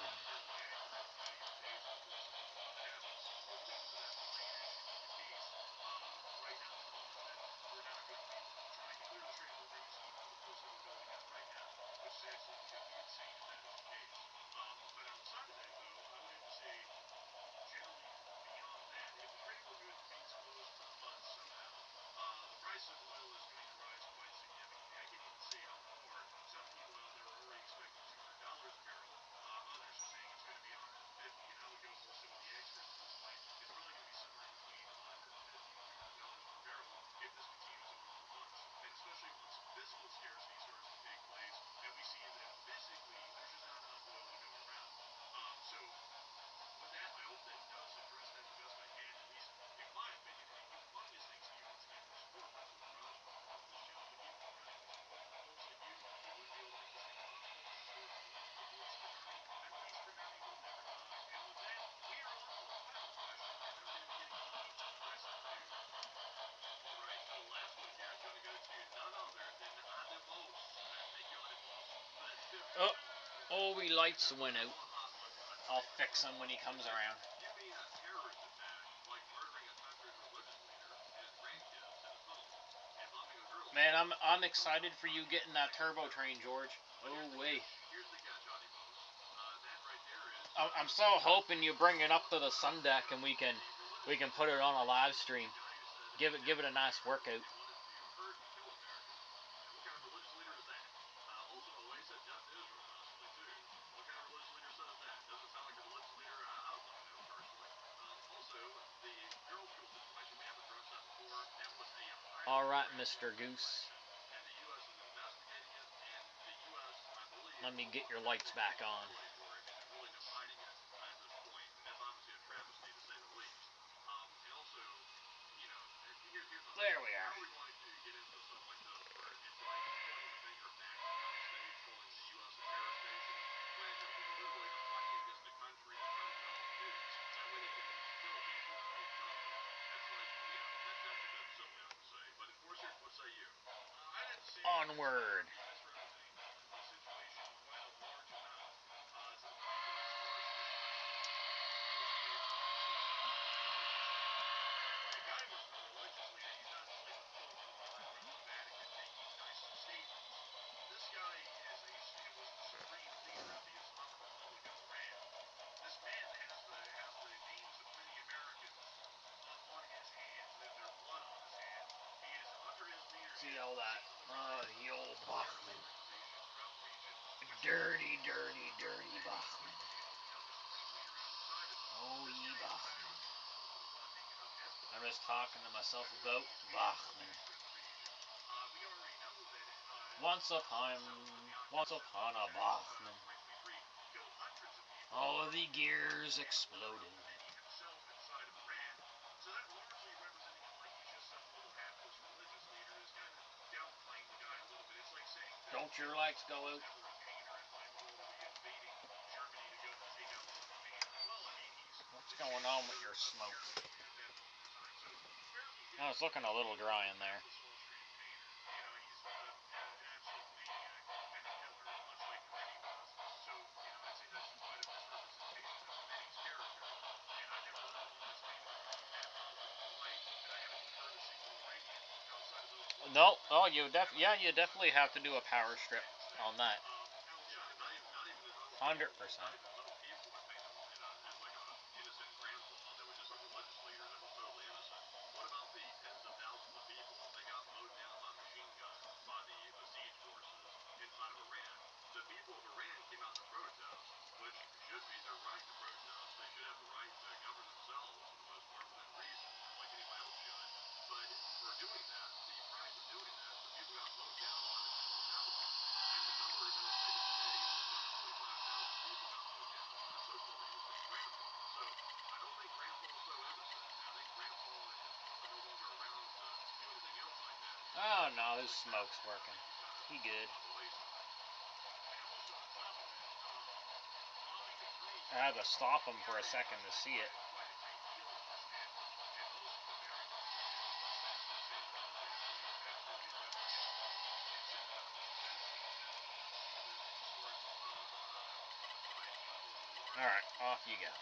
Oh, oh, we lights went out. I'll fix him when he comes around. Man, I'm excited for you getting that turbo train, George. Oh wait. I'm so hoping you bring it up to the sun deck and we can put it on a live stream. Give it a nice workout. Alright, Mr. Goose. Let me get your lights back on. There we are. Onward. See all that? The old Bachmann. Dirty, dirty, dirty Bachmann. Oh, ye Bachmann. I'm just talking to myself about Bachmann. Once upon a Bachmann. All of the gears exploded. Don't your lights go out? What's going on with your smoke? Oh, it's looking a little dry in there. No, oh, you definitely have to do a power strip on that. 100%. Oh no, his smoke's working. He good. I had to stop him for a second to see it. Alright, off you go.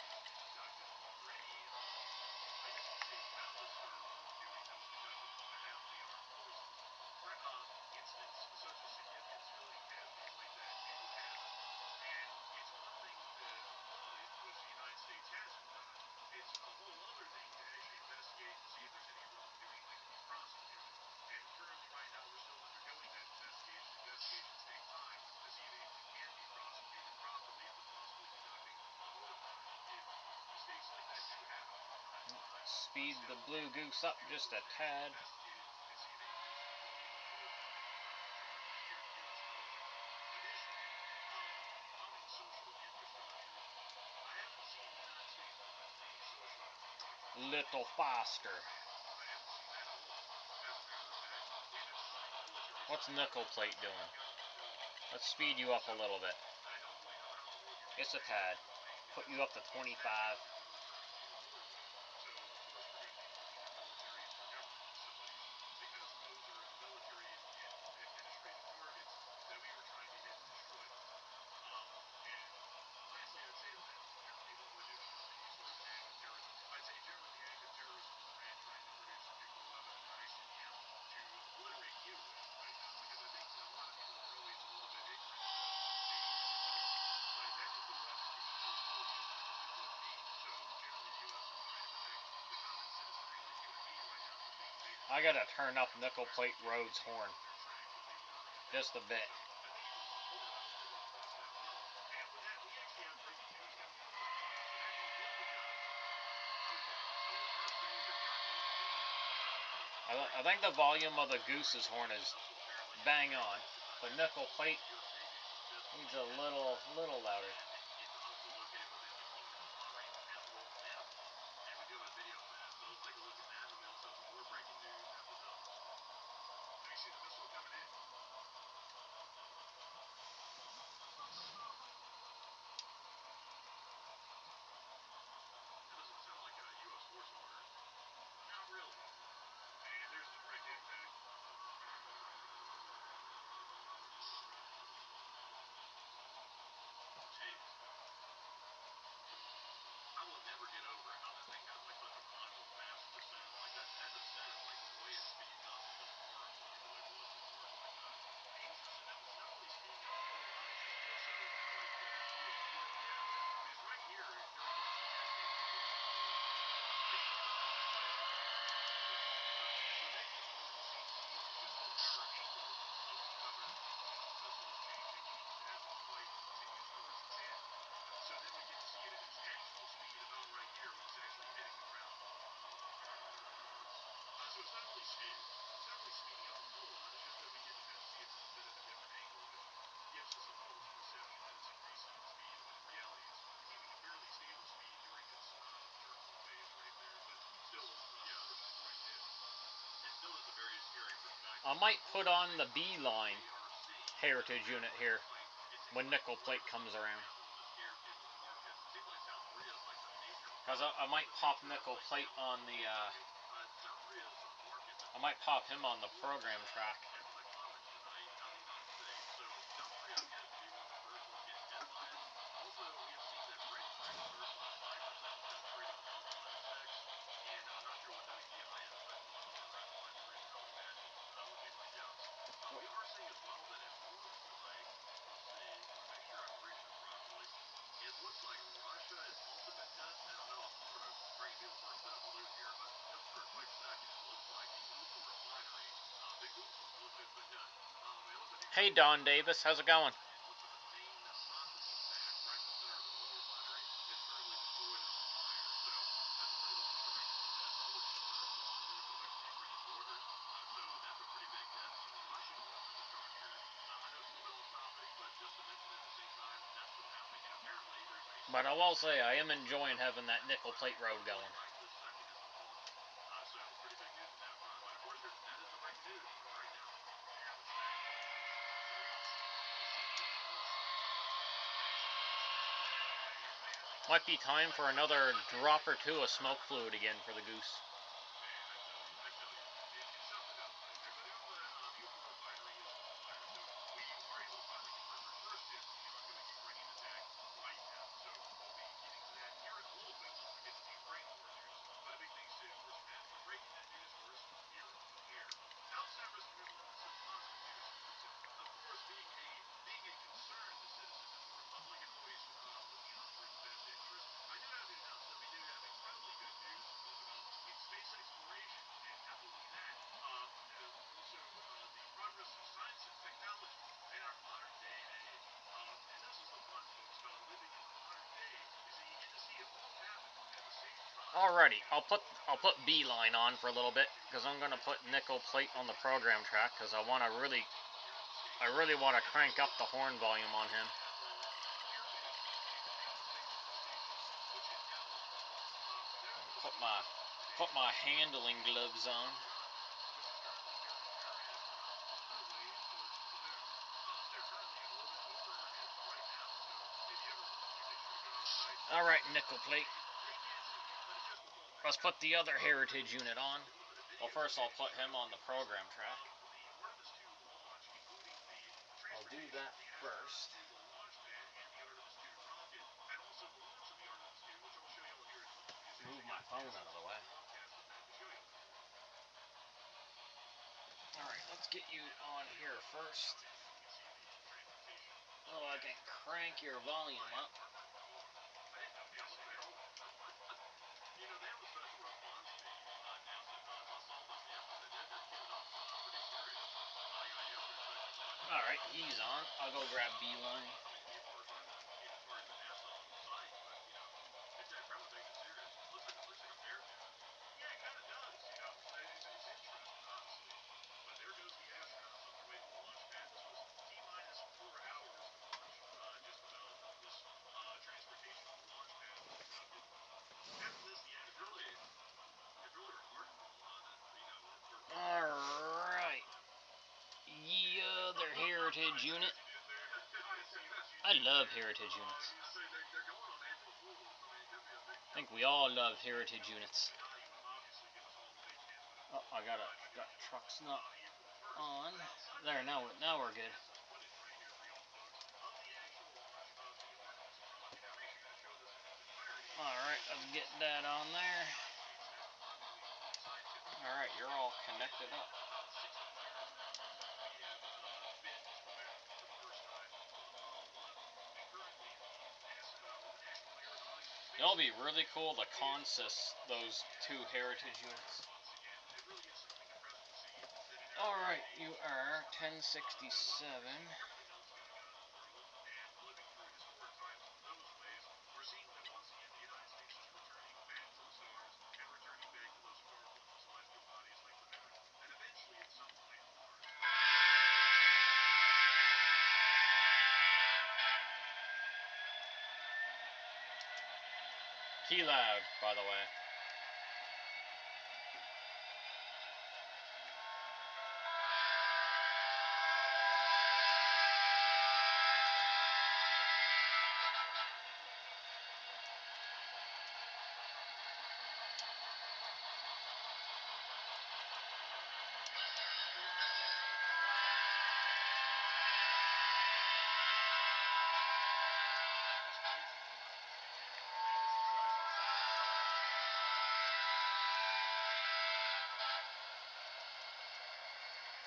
Speed the blue goose up just a tad. Little faster. What's nickel plate doing? Let's speed you up a little bit. Just a tad. Put you up to 25. I gotta turn up Nickel Plate Road's horn. Just a bit. I think the volume of the Goose's horn is bang on, but Nickel Plate needs a little louder. I might put on the B-line heritage unit here when Nickel Plate comes around. Because I might pop Nickel Plate on the, I might pop him on the program track. Hey Don Davis, how's it going? But I will say, I am enjoying having that Nickel Plate Road going. Might be time for another drop or two of smoke fluid again for the goose. Alrighty, I'll put B-line on for a little bit because I'm gonna put nickel plate on the program track because I really want to crank up the horn volume on him. Put my handling gloves on. Alright, nickel plate. Let's put the other heritage unit on. Well, first I'll put him on the program track. I'll do that first. Move my phone out of the way. Alright, let's get you on here first. So I can crank your volume up. Alright, he's on. I'll go grab B-line. Alright. The other heritage unit. I love heritage units. I think we all love heritage units. Oh, I got truck's not on. There, now we're good. Alright, I'll get that on there. Alright, you're all connected up. It'll be really cool to consist those two heritage units. Alright, you are 1067. Key loud, by the way.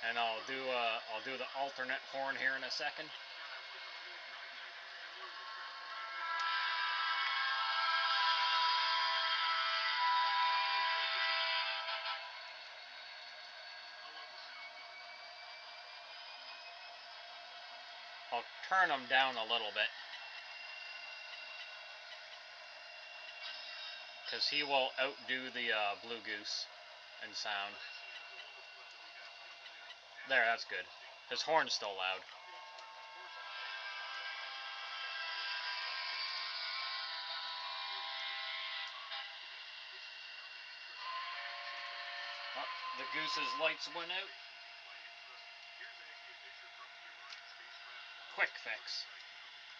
And I'll do the alternate horn here in a second. I'll turn them down a little bit because he will outdo the Blue Goose in sound. There, that's good. His horn's still loud. Oh, the goose's lights went out. Quick fix.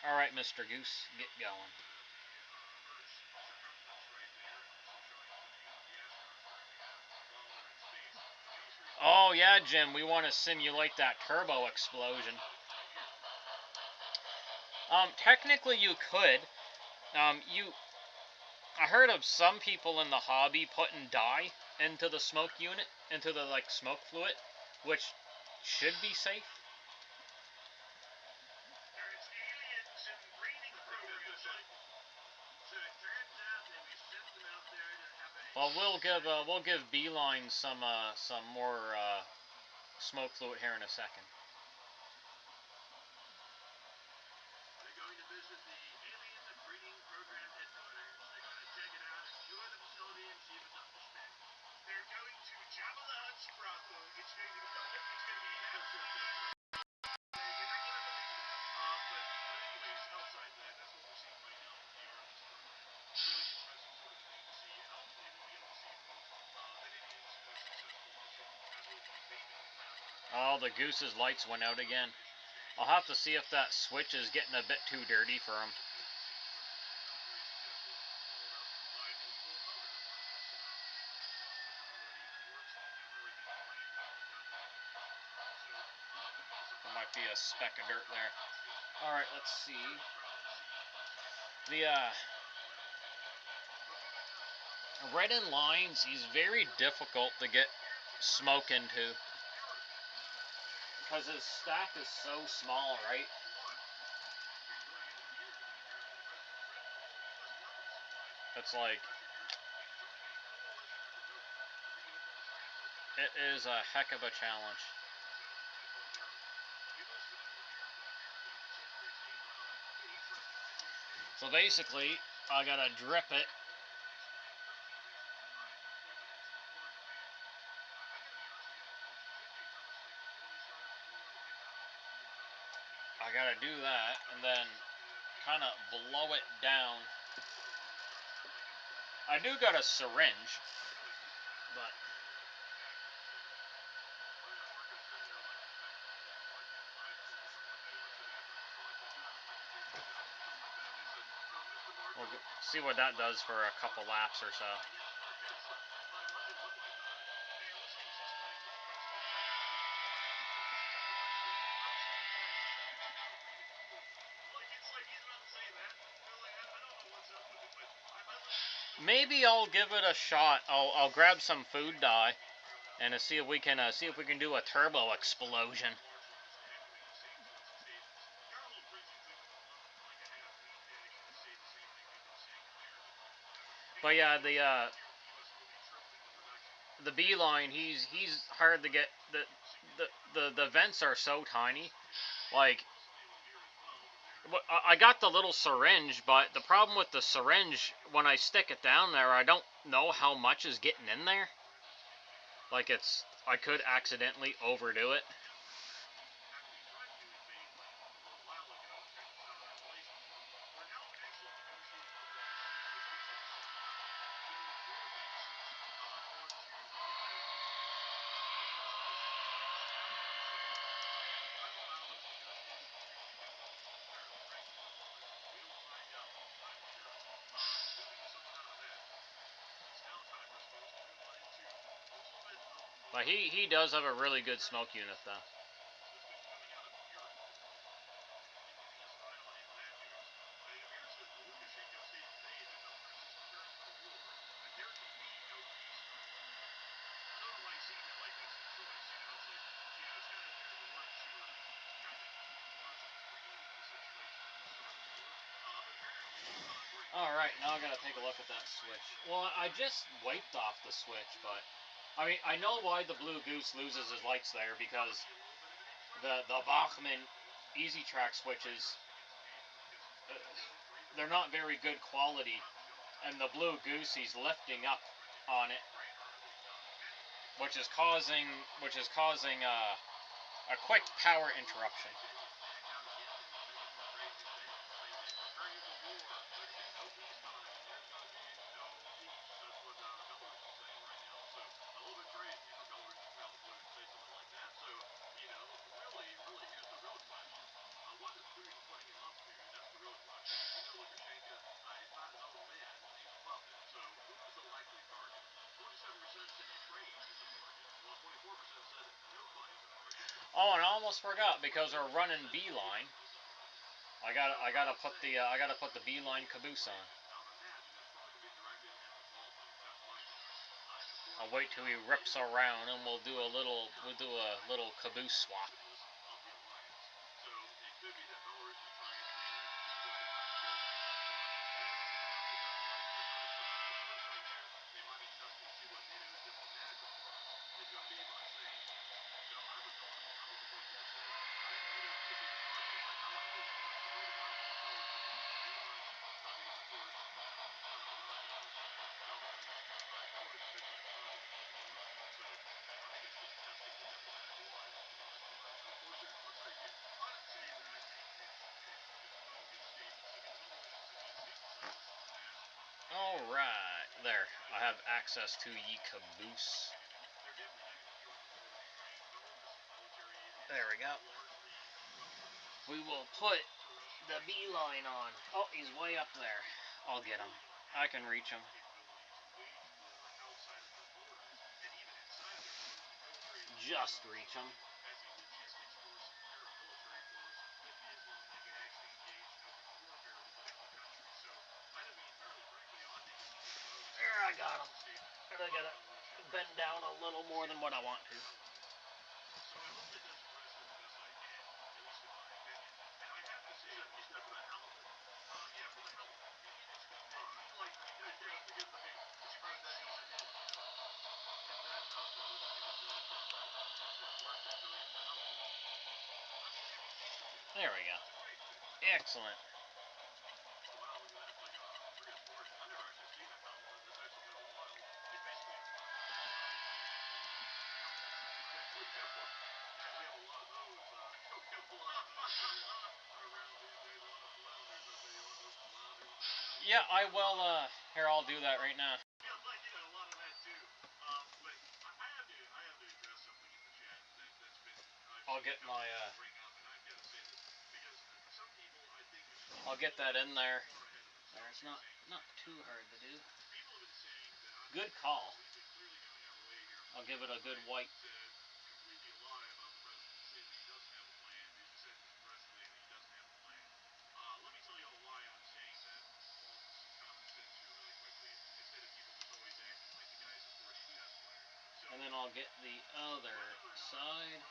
Alright, Mr. Goose, get going. Oh yeah, Jim, we want to simulate that turbo explosion. Technically you could. I heard of some people in the hobby putting dye into the smoke unit, into the smoke fluid, which should be safe. There's aliens and breeding programs. So it turns out that we sent them out there to have a. Well, we'll give Beeline some more smoke fluid here in a second. They're going to visit the alien breeding program headquarters. They're going to check it out and tour the facility and see if it's up to spec. They're going to Jabba the Hutt's brothel. It's going to be absolutely. But anyways, outside that, that's what we're seeing right now from the Artemis program. Really impressive sort of thing to see how and to be able to see that it is a successful mission as will be maybe the last. Oh, the Goose's lights went out again. I'll have to see if that switch is getting a bit too dirty for him. There might be a speck of dirt there. Alright, let's see. The red in lines, he's very difficult to get smoke into. Because his stack is so small, right? It's like, it is a heck of a challenge. So basically, I gotta drip it. I gotta do that, and then kind of blow it down. I do got a syringe, but we'll see what that does for a couple laps or so. Maybe I'll give it a shot. I'll grab some food dye and see if we can do a turbo explosion. But yeah, the Beeline, he's hard to get. The vents are so tiny. Like, I got the little syringe, but the problem with the syringe, when I stick it down there, I don't know how much is getting in there. Like, I could accidentally overdo it. But he does have a really good smoke unit, though. Alright, now I gotta take a look at that switch. Well, I just wiped off the switch, but I mean, I know why the Blue Goose loses his lights there, because the Bachmann Easy Track switches, they're not very good quality, and the Blue Goose, he's lifting up on it, which is causing a quick power interruption. Oh, and I almost forgot because we're running beeline. I gotta put the beeline caboose on. I'll wait till he rips around and we'll do a little caboose swap. Alright, there. I have access to ye caboose. There we go. We will put the beeline on. Oh, he's way up there. I'll get him. I can reach him. Just reach him. There, I got him. And I gotta bend down a little more than what I want to. There we go. Excellent. Yeah, I will, here, I'll do that right now. I'll get my, I'll get that in there. It's not too hard to do. Good call. I'll give it a good wipe. And then I'll get the other side.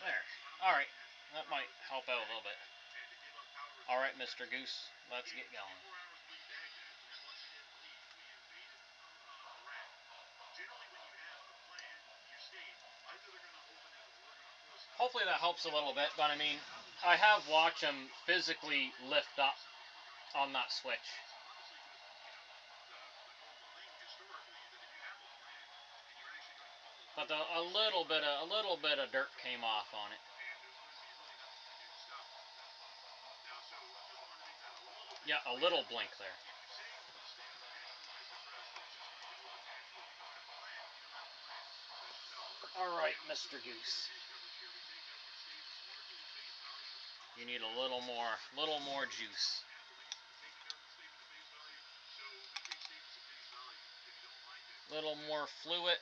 There. Alright. That might help out a little bit. Alright, Mr. Goose. Let's get going. Hopefully that helps a little bit, but I mean, I have watched him physically lift up on that switch. But a little bit of dirt came off on it. Yeah, a little blink there. Alright, Mr. Goose. You need a little more juice. Little more fluid.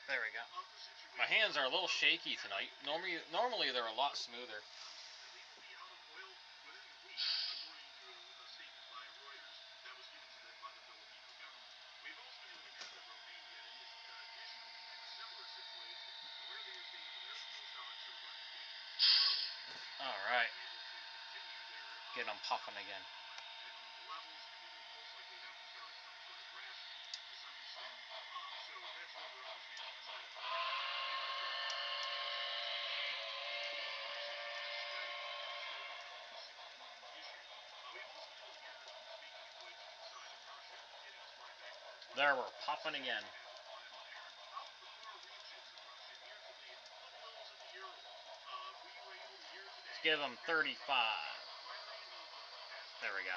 There we go. My hands are a little shaky tonight. Normally they're a lot smoother. Alright. Get them puffing again. There, we're puffing again. give him 35. There we go.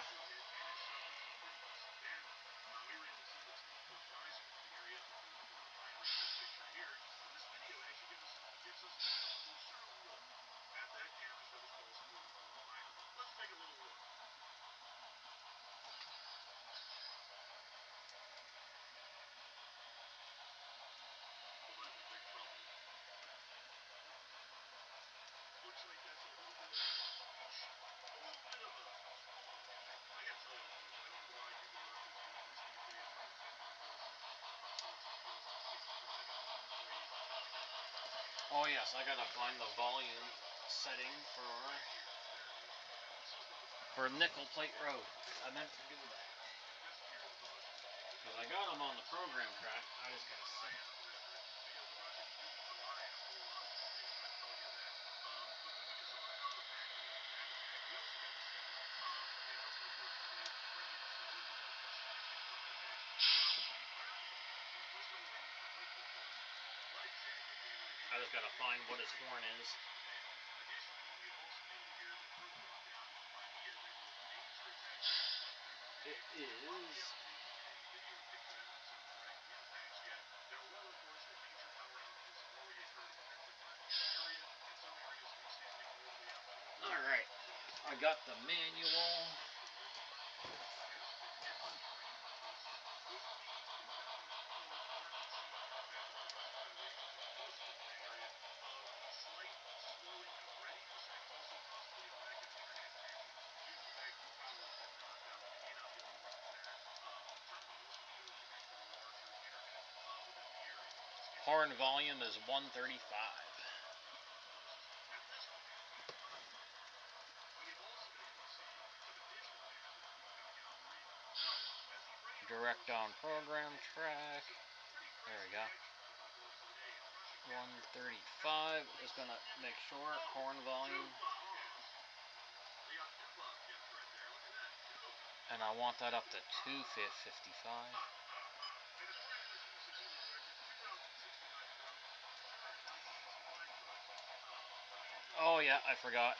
Oh yes, I gotta find the volume setting for Nickel Plate Road. I meant to do that. Because I got them on the program track, I just gotta set it. I just gotta find what his horn is. It is... Alright, I got the manual. Horn volume is 135. Direct on program track. There we go. 135 is gonna make sure horn volume. And I want that up to 255. Oh yeah, I forgot.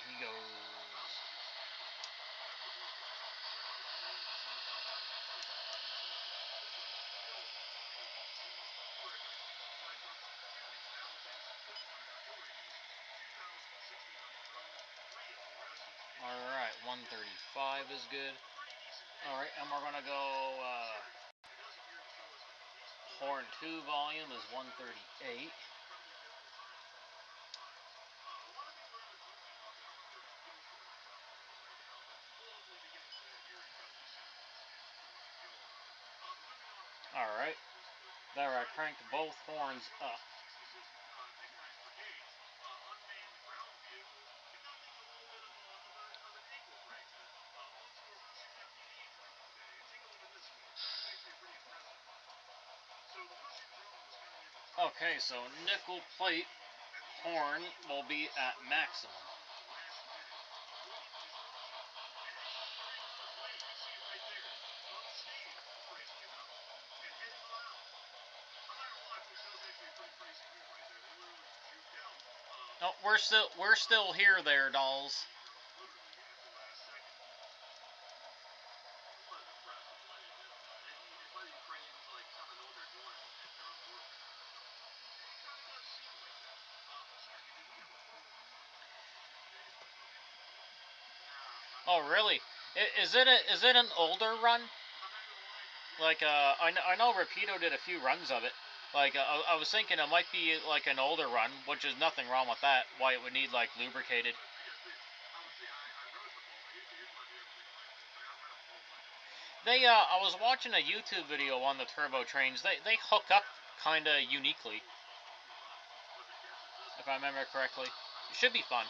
He goes. Alright, 135 is good. Alright, and we're gonna go horn 2 volume is 138. Alright, there I cranked both horns up. Okay, so nickel plate horn will be at maximum. No, we're still here there, dolls. Oh really? Is it an older run? Like I know Rapido did a few runs of it. Like I was thinking it might be like an older run, which is nothing wrong with that. Why it would need like lubricated. They I was watching a YouTube video on the turbo trains. They hook up kind of uniquely, if I remember correctly. It should be fun.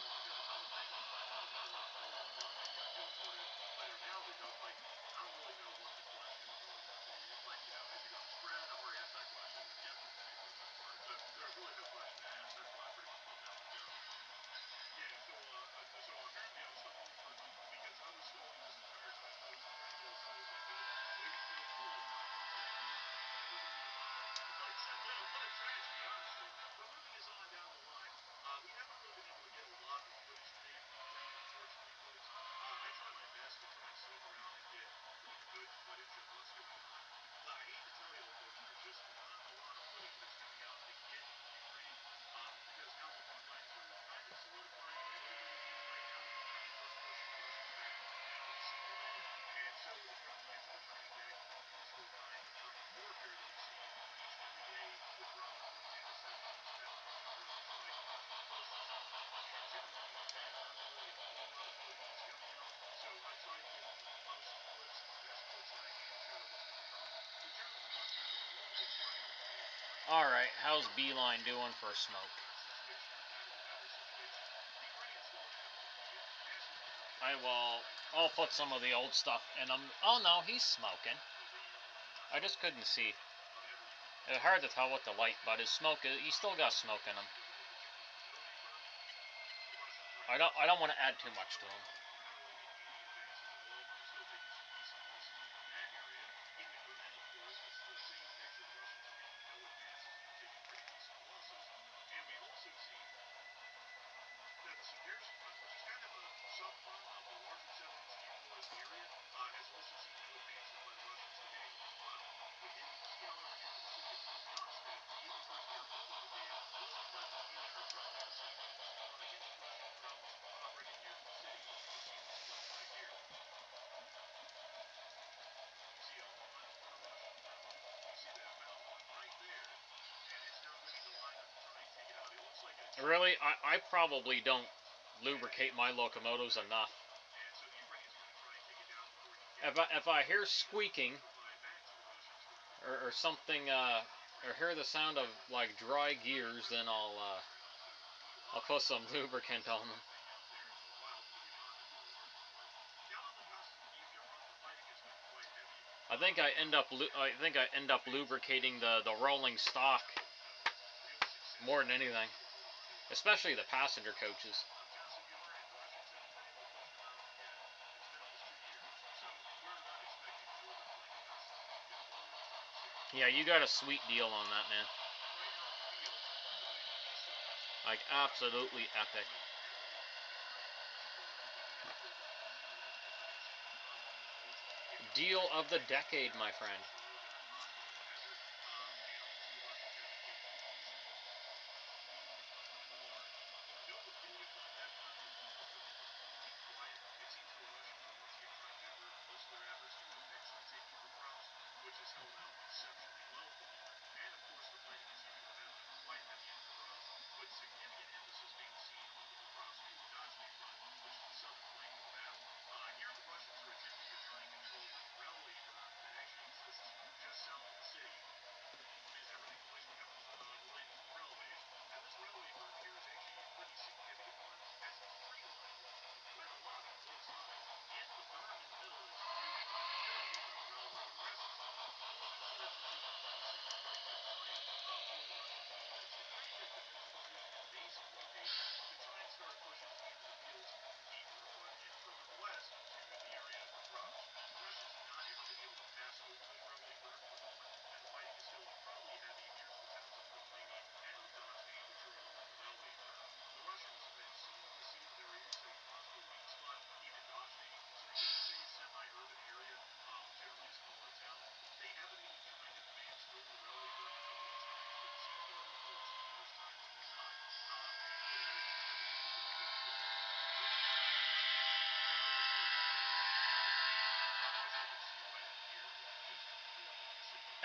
Alright, how's Beeline doing for smoke? I'll put some of the old stuff in him. Oh no, he's smoking. I just couldn't see. It's hard to tell with the light, but his smoke, he's still got smoke in him. I don't want to add too much to him. Really, I probably don't lubricate my locomotives enough. If I hear squeaking or something, or hear the sound of like dry gears, then I'll put some lubricant on them. I think I end up lubricating the rolling stock more than anything, especially the passenger coaches. Yeah, you got a sweet deal on that, man. Like, absolutely epic. Deal of the decade, my friend.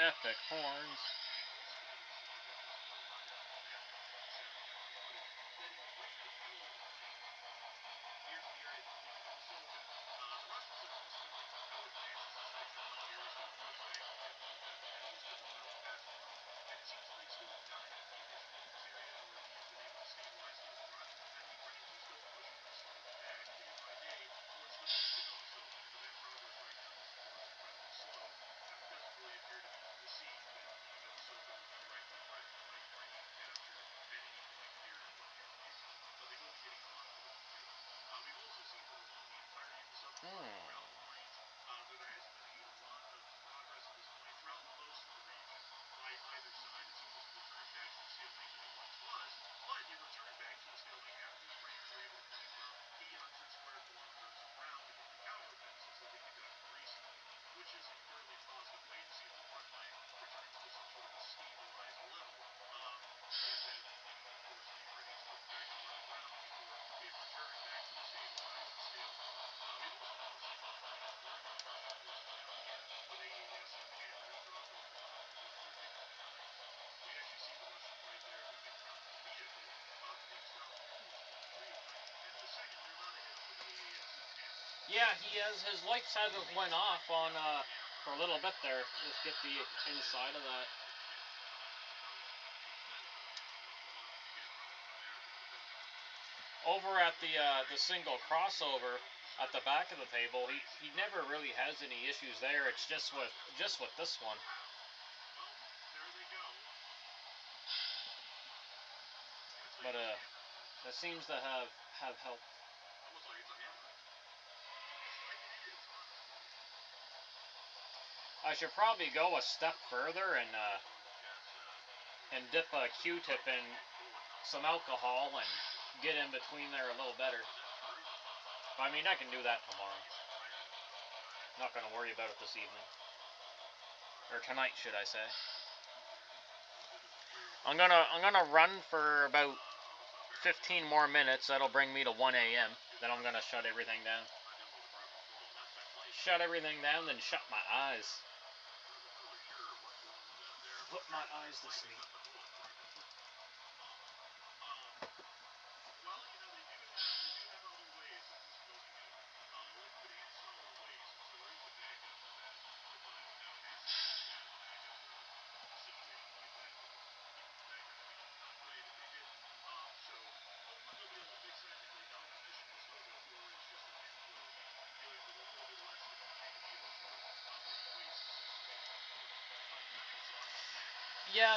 Epic horns. Yeah, he has. His lights haven't went off on for a little bit there. Just get the inside of that. over at the single crossover at the back of the table, he never really has any issues there. It's just with this one. But that seems to have helped. I should probably go a step further and dip a Q-tip in some alcohol and get in between there a little better. I mean, I can do that tomorrow. Not gonna worry about it this evening. Or tonight, should I say. I'm gonna run for about 15 more minutes. That'll bring me to 1 a.m. Then I'm gonna shut everything down. Shut everything down, then shut my eyes. Put my eyes to sleep. Yeah,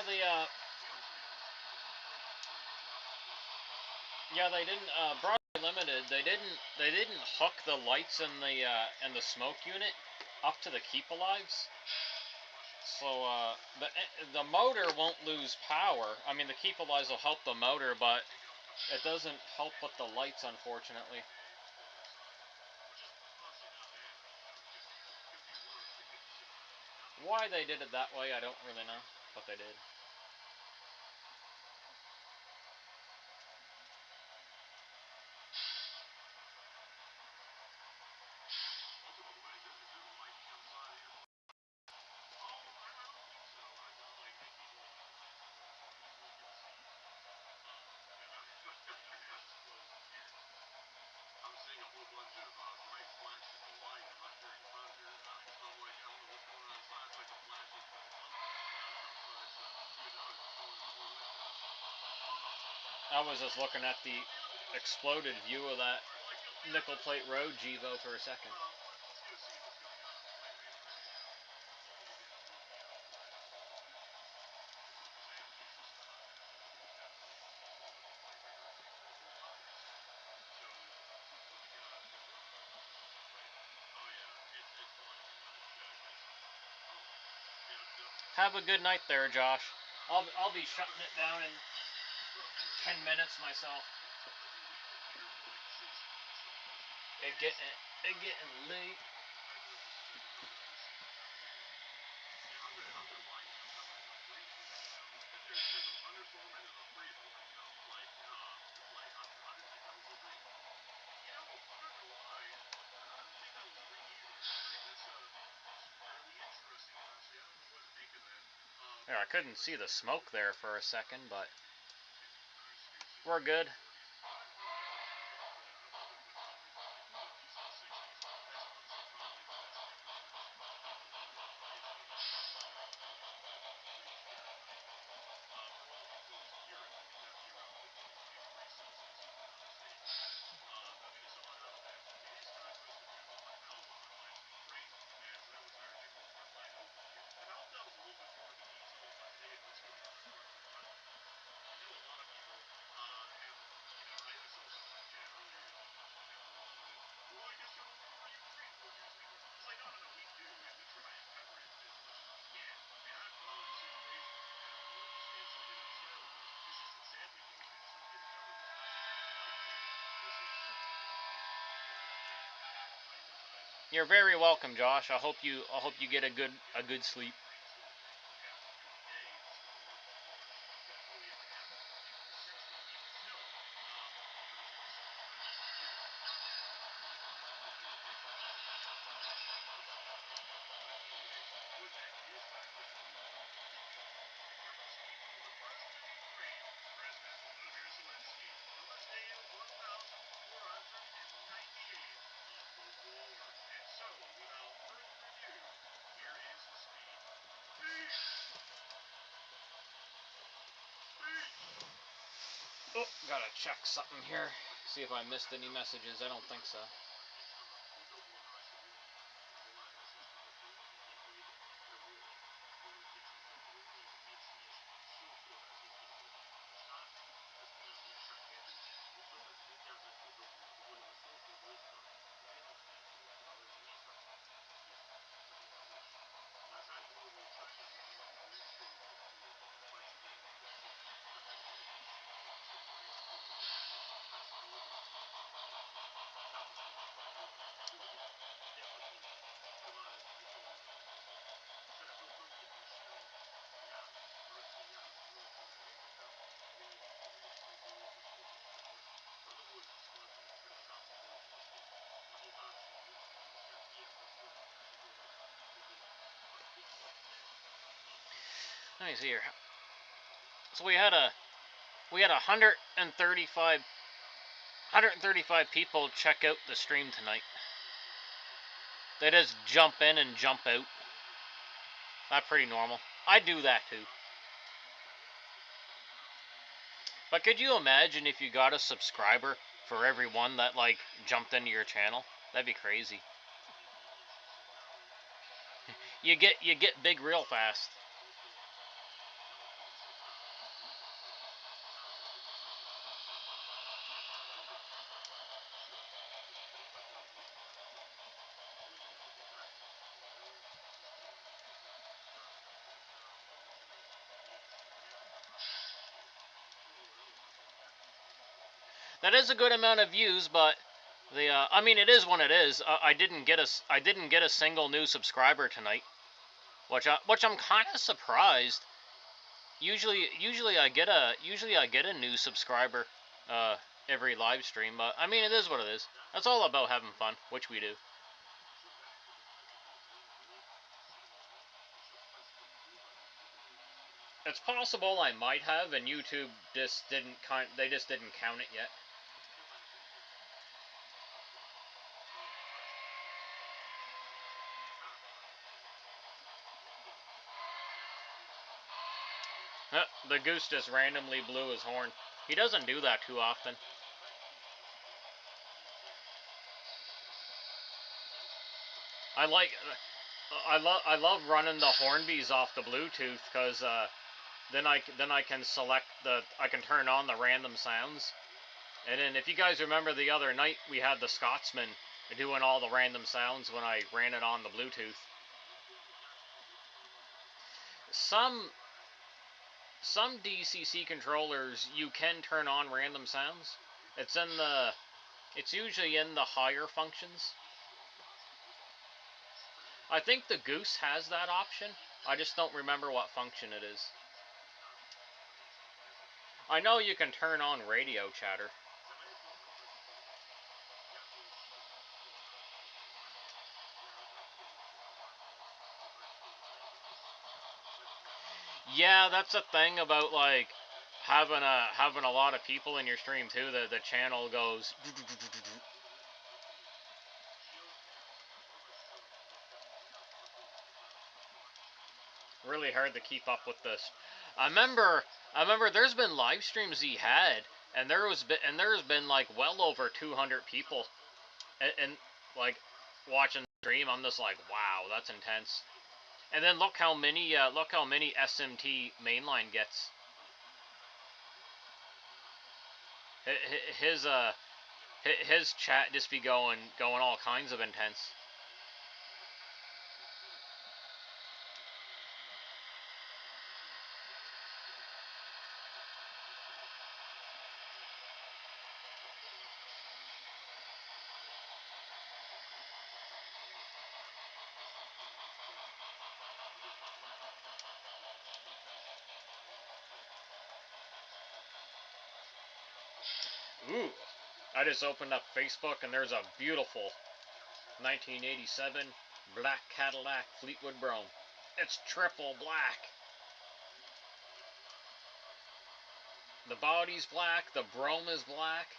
they didn't Broadway Limited. They didn't hook the lights in the smoke unit up to the keep alives. So the motor won't lose power. I mean, the keep alives will help the motor, but it doesn't help with the lights, unfortunately. Why they did it that way, I don't really know, but they did. I was just looking at the exploded view of that nickel plate road Gevo for a second. Have a good night there, Josh. I'll be shutting it down in 10 minutes myself. It getting late. There, I couldn't see the smoke there for a second, but we're good. You're very welcome, Josh. I hope you get a good sleep. Oh, gotta check something here. See if I missed any messages. I don't think so. Let me see here. So we had 135 people check out the stream tonight. They just jump in and jump out. That's pretty normal. I do that too. But could you imagine if you got a subscriber for every one that like jumped into your channel? That'd be crazy. You get big real fast. That is a good amount of views, but I mean, it is what it is. I didn't get a single new subscriber tonight, which I'm kind of surprised. Usually I get a new subscriber every live stream, but I mean, it is what it is. That's all about having fun, which we do. It's possible I might have, and YouTube just didn't count it yet. The goose just randomly blew his horn. He doesn't do that too often. I love running the Hornbees off the Bluetooth because then I can select I can turn on the random sounds, and then if you guys remember the other night we had the Scotsman doing all the random sounds when I ran it on the Bluetooth. Some DCC controllers you can turn on random sounds. It's usually in the higher functions. I think the Goose has that option. I just don't remember what function it is. I know you can turn on radio chatter. Yeah, that's a thing about like having a lot of people in your stream too. The channel goes. Really hard to keep up with this. I remember there's been live streams he had, and there's been like well over 200 people, and like watching the stream. I'm just like, wow, that's intense. And then look how many SMT mainline gets. His chat just be going all kinds of intense. Ooh, I just opened up Facebook and there's a beautiful 1987 black Cadillac Fleetwood Brougham. It's triple black. The body's black, the Brougham is black,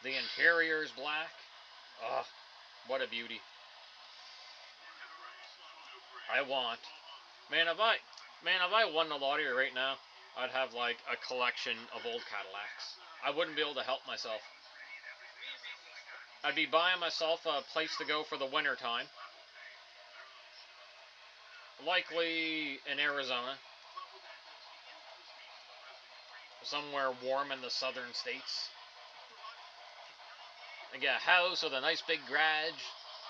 the interior is black. Oh, what a beauty. Man, if I won the lottery right now, I'd have like a collection of old Cadillacs. I wouldn't be able to help myself. I'd be buying myself a place to go for the winter time. Likely in Arizona. Somewhere warm in the southern states. I get a house with a nice big garage,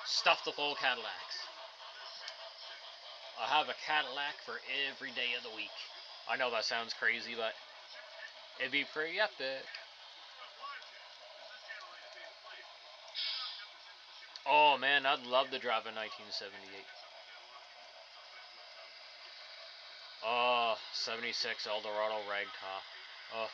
stuffed with old Cadillacs. I'll have a Cadillac for every day of the week. I know that sounds crazy, but it'd be pretty epic. Oh man, I'd love to drive a 1978. Oh, 76 Eldorado ragtop. Oh.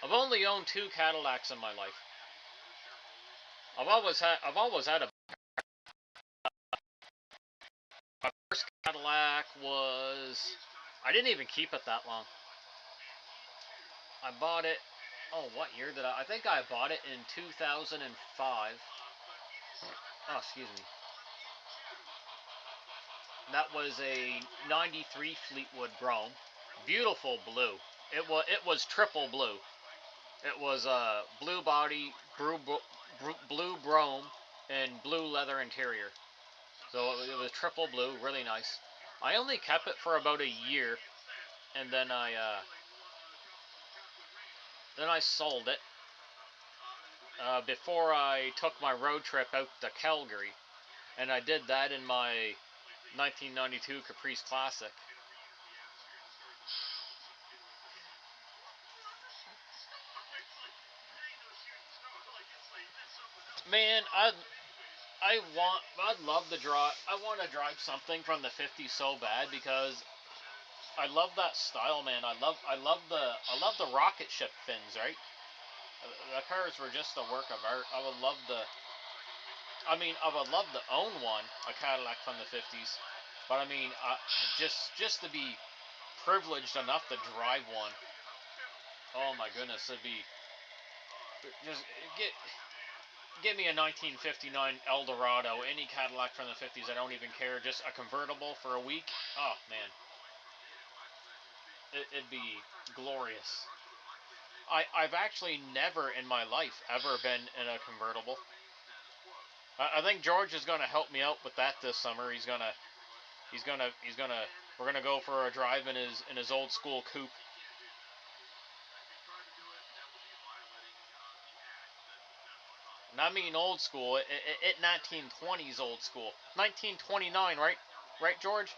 I've only owned 2 Cadillacs in my life. I've always had a. My first Cadillac was. I didn't even keep it that long. I bought it. Oh, what year did I think I bought it in 2005. Oh, excuse me. That was a 93 Fleetwood Brougham. Beautiful blue. It was triple blue. It was blue body, blue brougham, and blue leather interior. So it was triple blue, really nice. I only kept it for about a year, and then I sold it before I took my road trip out to Calgary, and I did that in my 1992 Caprice Classic. Man, I'd love to drive. I want to drive something from the 50s so bad because I love that style, man. I love the rocket ship fins, right? The cars were just a work of art. I would love to own one, a Cadillac from the 50s. But I mean, just to be privileged enough to drive one. Oh my goodness, it'd be just give me a 1959 Eldorado, any Cadillac from the 50s. I don't even care. Just a convertible for a week. Oh man, it'd be glorious. I've actually never in my life ever been in a convertible. I think George is gonna help me out with that this summer. We're gonna go for a drive in his old school coupe. And I mean old school. It 1920s old school. 1929, right? Right, George?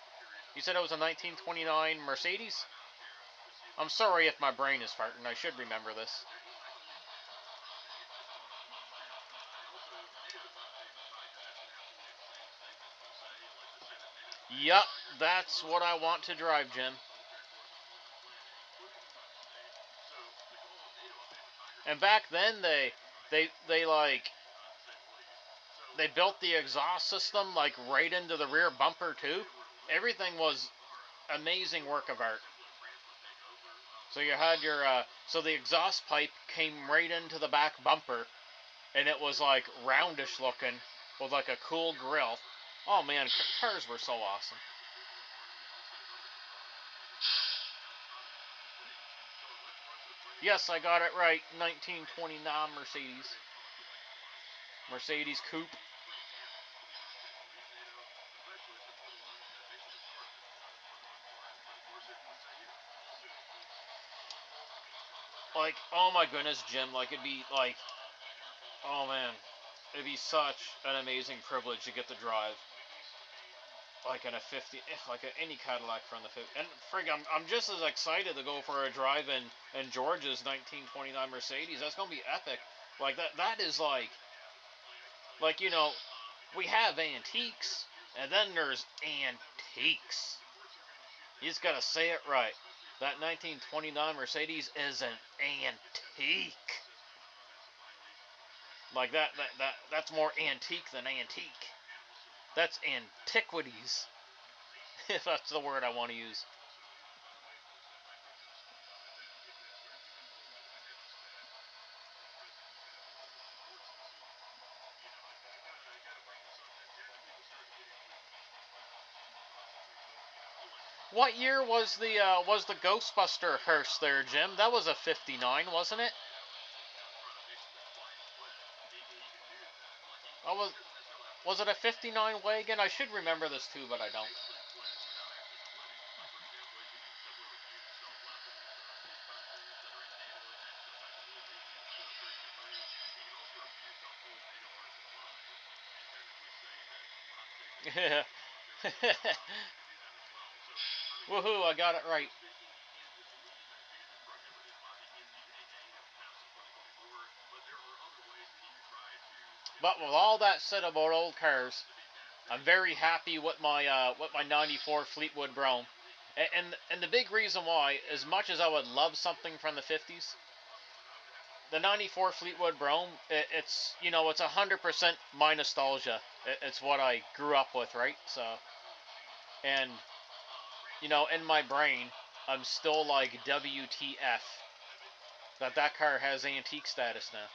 You said it was a 1929 Mercedes? I'm sorry if my brain is farting. I should remember this. Yup, that's what I want to drive, Jim. And back then they built the exhaust system like right into the rear bumper too. Everything was amazing work of art. So you had your so the exhaust pipe came right into the back bumper, and it was like roundish looking with like a cool grill. Oh man, cars were so awesome. Yes, I got it right. 1929 Mercedes. Mercedes coupe. Like, oh my goodness, Jim. Like, it'd be like, oh man, it'd be such an amazing privilege to get to drive like in a 50, like any Cadillac from the 50. And frig, I'm just as excited to go for a drive in George's 1929 Mercedes. That's gonna be epic. Like that is like we have antiques, and then there's antiques. You just gotta say it right. That 1929 Mercedes is an antique. Like that's more antique than antique. That's antiquities, if that's the word I want to use. what year was the Ghostbuster hearse there, Jim? That was a '59, wasn't it? Oh, was it a '59 wagon? I should remember this too, but I don't. Woohoo! I got it right. But with all that said about old cars, I'm very happy with my '94 Fleetwood Brougham, and the big reason why, as much as I would love something from the '50s, the '94 Fleetwood Brougham, it's it's 100% my nostalgia. It's what I grew up with, right? So, and in my brain, I'm still like WTF that car has antique status now.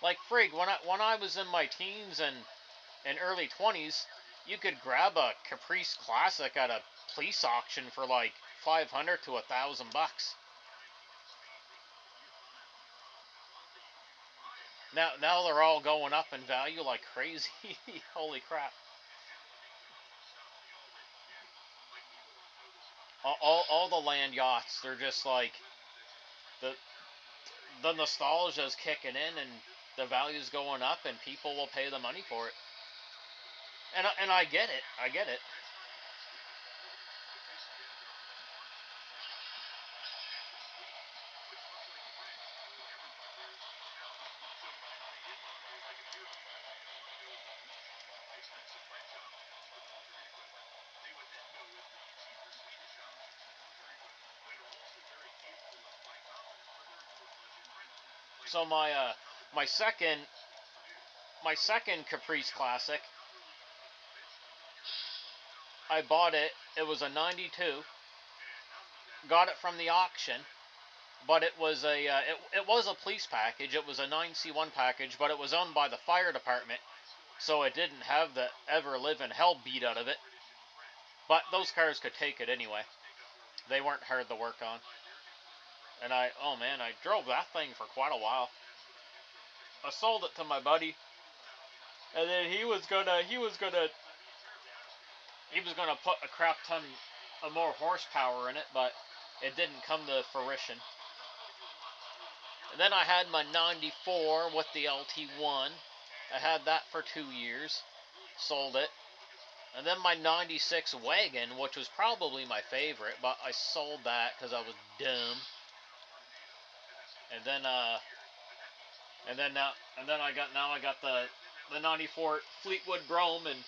Like frig, when I was in my teens and early 20s, you could grab a Caprice Classic at a police auction for like 500 to $1,000. Now they're all going up in value like crazy. Holy crap! All the land yachts, they're just like the the nostalgia is kicking in and the value's going up and people will pay the money for it. And I get it. I get it. So my second my second Caprice Classic, I bought it. It was a '92. Got it from the auction, but it was it was a police package. It was a 9C1 package, but it was owned by the fire department, so it didn't have the ever living hell beat out of it. But those cars could take it anyway. They weren't hard to work on. And oh man, I drove that thing for quite a while. I sold it to my buddy, and then he was gonna put a crap ton of more horsepower in it, but it didn't come to fruition. And then I had my '94 with the LT1. I had that for 2 years. Sold it. And then my '96 wagon, which was probably my favorite, but I sold that because I was dumb. And then I got the '94 Fleetwood Brougham, and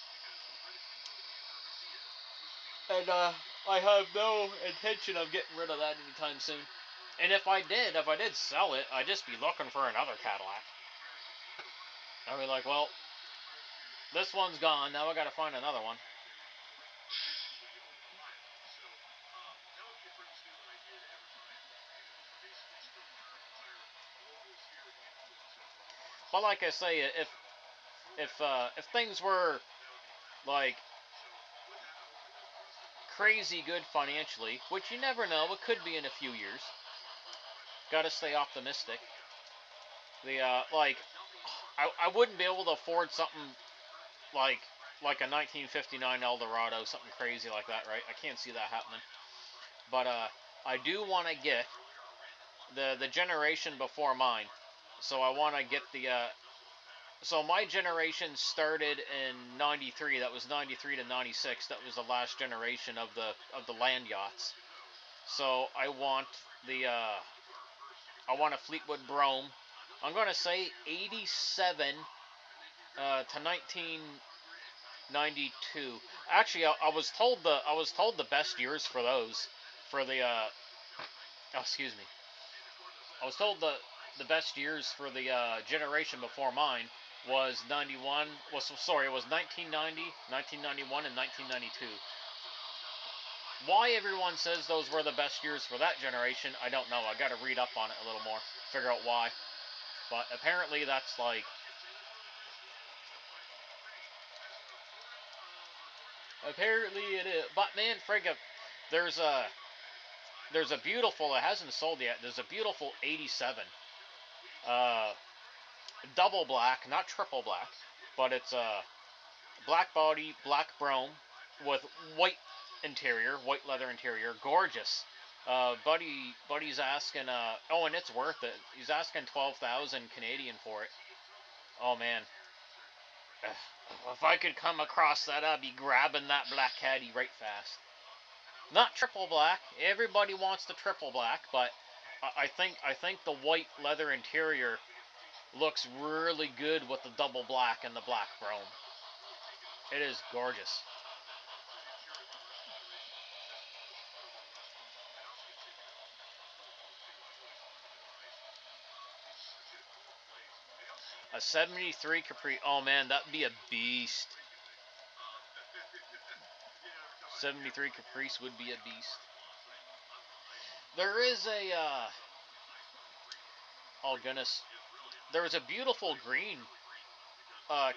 I have no intention of getting rid of that anytime soon. And if I did sell it, I'd just be looking for another Cadillac. I'd be like, well, this one's gone. Now I got to find another one. But like I say, if things were like crazy good financially, which you never know, it could be in a few years. Got to stay optimistic. The like I wouldn't be able to afford something like like a 1959 Eldorado, something crazy like that, right? I can't see that happening. But I do want to get the generation before mine. So I want to get the so my generation started in '93. That was '93 to '96. That was the last generation of the land yachts. So the I want a Fleetwood Brougham. I'm gonna say '87 to 1992. Actually, I was told the best years for those for the oh, excuse me. I was told the best years for the generation before mine was 91 was sorry it was 1990, 1991, and 1992. Why everyone says those were the best years for that generation, I don't know. I got to read up on it a little more, figure out why. But apparently that's like Apparently it is. But man, friggin', there's a there's a beautiful. It hasn't sold yet. There's a beautiful '87, uh, double black, not triple black, but it's a black body, black chrome, with white interior, white leather interior, gorgeous. Buddy's asking. Oh, and it's worth it. He's asking 12,000 Canadian for it. Oh man, if I could come across that, I'd be grabbing that black caddy right fast. Not triple black. Everybody wants the triple black, but I think the white leather interior looks really good with the double black and the black chrome. It is gorgeous. A 73 Capri. Oh man, that'd be a beast. 73 Caprice would be a beast. There is a oh goodness. There was a beautiful green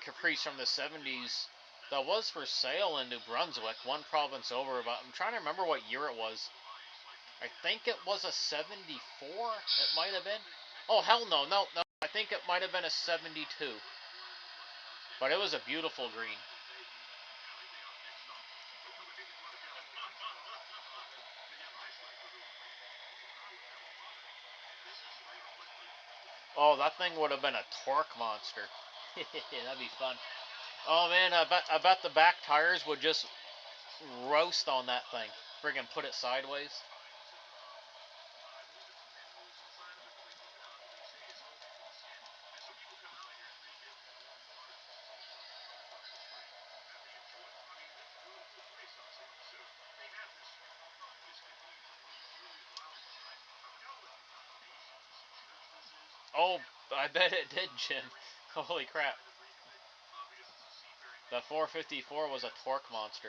Caprice from the 70s that was for sale in New Brunswick, one province over. But I'm trying to remember what year it was. I think it was a 74. It might have been. Oh hell no, no, no. I think it might have been a 72. But it was a beautiful green. Oh, that thing would have been a torque monster. That'd be fun. Oh man, I bet the back tires would just roast on that thing. Friggin' put it sideways. Oh, I bet it did, Jim. Holy crap. The 454 was a torque monster.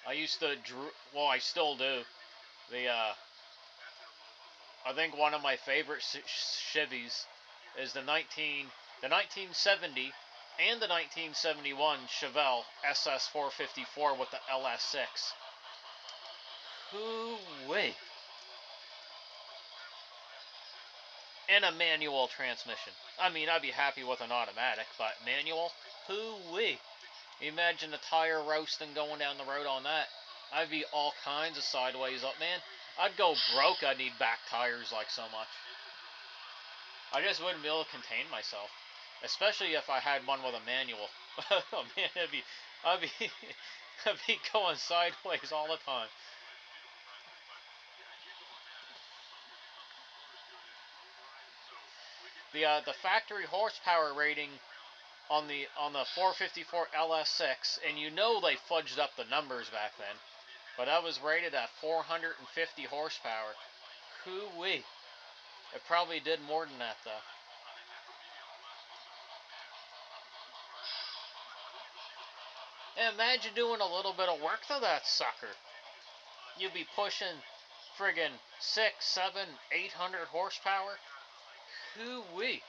I used to, well, I still do. The, I think one of my favorite Chevys is the 1970 and the 1971 Chevelle SS454 with the LS6. Hoo-wee. And a manual transmission. I mean, I'd be happy with an automatic, but manual? Hoo-wee. Imagine the tire roasting going down the road on that. I'd be all kinds of sideways up, man. I'd go broke. I'd need back tires like so much. I just wouldn't be able to contain myself, especially if I had one with a manual. Oh man, I'd be, I'd be going sideways all the time. The factory horsepower rating on the 454 LS6, and you know they fudged up the numbers back then, but that was rated at 450 horsepower. Hoo-wee. It probably did more than that though. And imagine doing a little bit of work to that sucker. You'd be pushing friggin' 6, 7, 800 horsepower. Hoo-wee.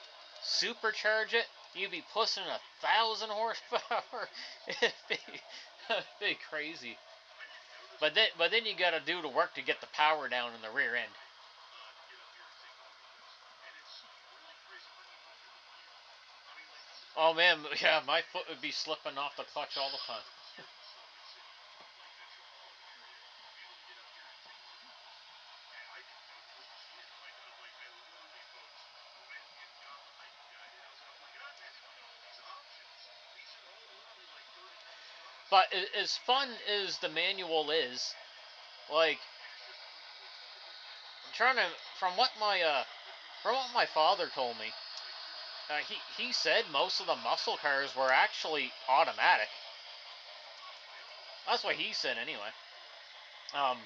Supercharge it, you'd be pushing 1,000 horsepower. It'd be crazy. But then you gotta do the work to get the power down in the rear end. Oh man, yeah, my foot would be slipping off the clutch all the time. But as fun as the manual is, like I'm trying to from what my father told me, he said most of the muscle cars were actually automatic. That's what he said anyway. Um,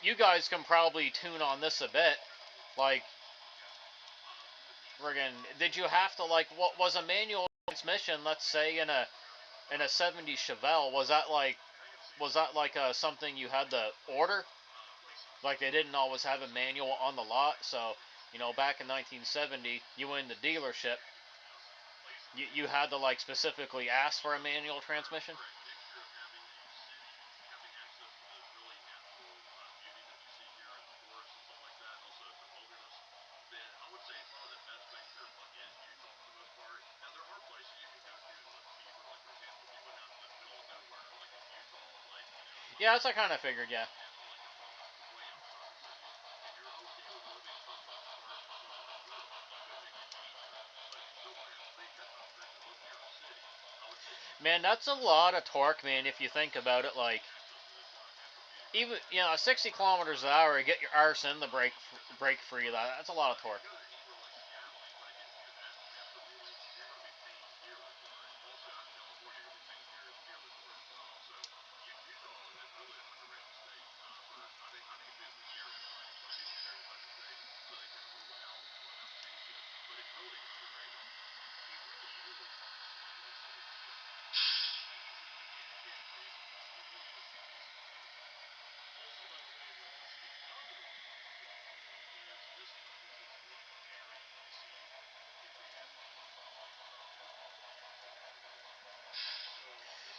you guys can probably tune on this a bit. Like, friggin', did you have to what was a manual transmission? Let's say in a '70s Chevelle, was that like something you had to order? Like they didn't always have a manual on the lot, so you know back in 1970, you went in the dealership, you had to like specifically ask for a manual transmission. Yeah, that's what I kind of figured. Yeah. Man, that's a lot of torque, man. If you think about it, like even 60 kilometers an hour, get your arse in the brake free. That's a lot of torque.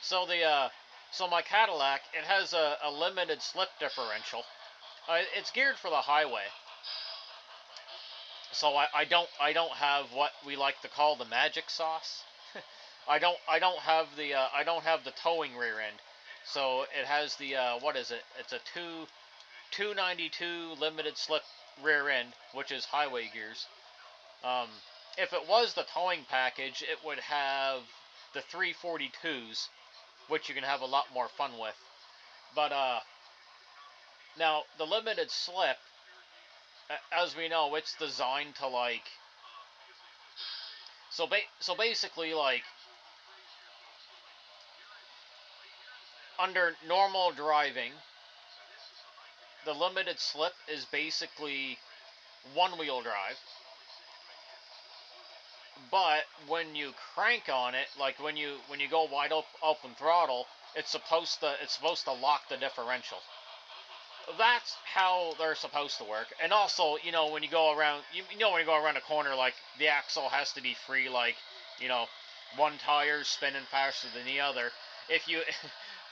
So so my Cadillac, it has a limited slip differential. It's geared for the highway, so I don't have what we like to call the magic sauce. I don't have the towing rear end, so it has the what is it? It's a 292 limited slip rear end, which is highway gears. Um, if it was the towing package, it would have the 342s, which you can have a lot more fun with. But now the limited slip, as we know, it's designed to like so basically like under normal driving, the limited slip is basically one wheel drive. But when you crank on it, like when you go wide open throttle, it's supposed to lock the differential. That's how they're supposed to work. And also, when you go around, when you go around a corner, like the axle has to be free, like you know, one tire's spinning faster than the other. If you,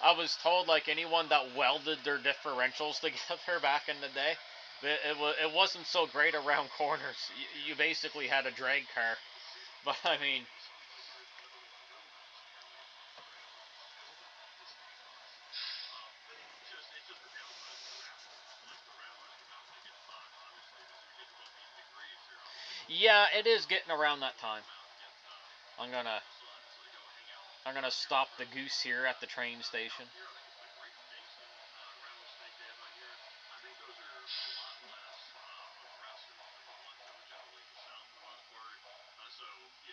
I was told like anyone that welded their differentials together back in the day, it wasn't so great around corners. You basically had a drag car. But I mean, yeah, it is getting around that time. I'm gonna I'm gonna stop the goose here at the train station.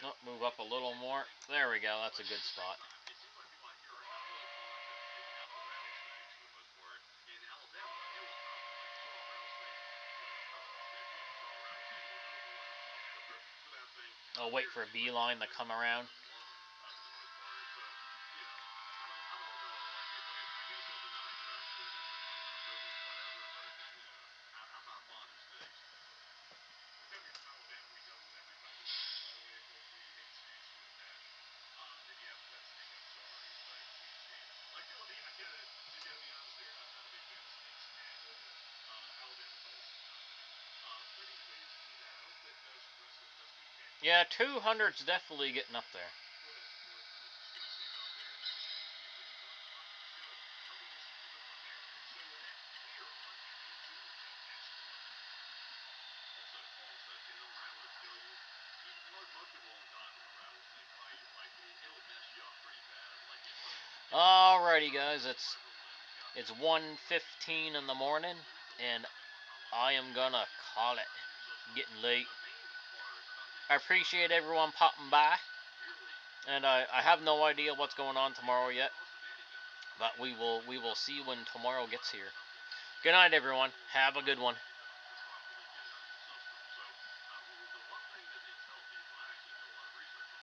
Oh, move up a little more. There we go. That's a good spot. I'll wait for a beeline to come around. Yeah, 200's definitely getting up there. Alrighty, guys, it's 1:15 in the morning, and I am gonna call it. Getting late. I appreciate everyone popping by, and I have no idea what's going on tomorrow yet, but we will see when tomorrow gets here. Good night, everyone. Have a good one.